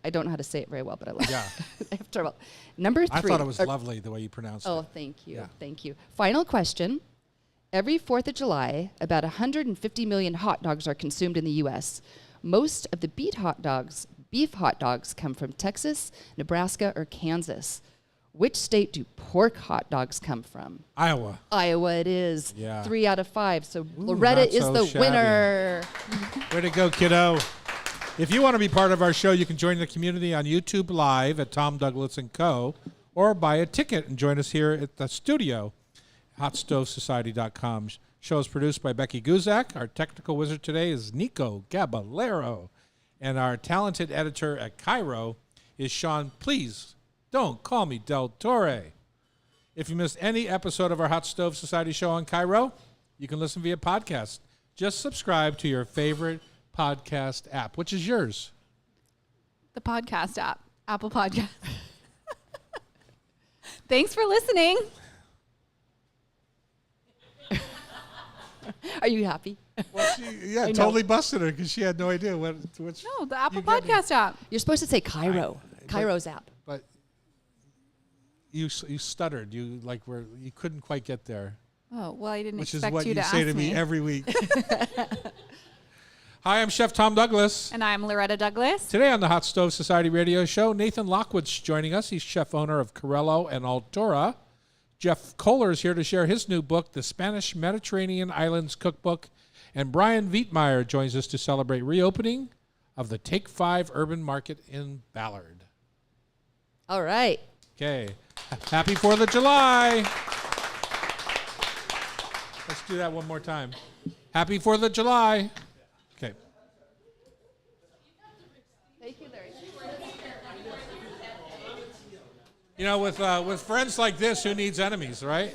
I don't know how to say it very well, but I love Yeah. it. I have trouble. Number 3. I thought it was lovely the way you pronounced Oh, it. thank you. Yeah. Thank you. Final question. Every 4th of July, about 150 million hot dogs are consumed in the U.S. Most of the beef hot dogs come from Texas, Nebraska, or Kansas. Which state do pork hot dogs come from? Iowa. Iowa it is. Yeah. 3 out of 5. So Loretta not is so the shabby. winner. Way to go, kiddo. If you want to be part of our show, you can join the community on YouTube Live at Tom Douglas & Co. or buy a ticket and join us here at the studio, hotstovesociety.com. Show is produced by Becky Guzak. Our technical wizard today is Nico Gaballero. And our talented editor at Cairo is Sean. Please don't call me Del Torre. If you missed any episode of our Hot Stove Society show on Cairo, you can listen via podcast. Just subscribe to your favorite podcast app. Which is yours? The podcast app, Apple Podcast. Thanks for listening. Are you happy? Well, I know. totally busted her because she had no idea which. No, the Apple You get me. Podcast app. You're supposed to say Cairo. Cairo's app. But you stuttered. You couldn't quite get there, Oh, well, I didn't which is expect what you to say ask to me me. every week. Hi, I'm Chef Tom Douglas. And I'm Loretta Douglas. Today on the Hot Stove Society radio show, Nathan Lockwood's joining us. He's chef owner of Corello and Altura. Jeff Kohler is here to share his new book, The Spanish Mediterranean Islands Cookbook. And Brian Vietmeyer joins us to celebrate reopening of the Take 5 Urban Market in Ballard. All right. Okay. Happy 4th of July. Let's do that one more time. Happy 4th of July. Okay. Thank you, Larry. You know, with friends like this, who needs enemies, right?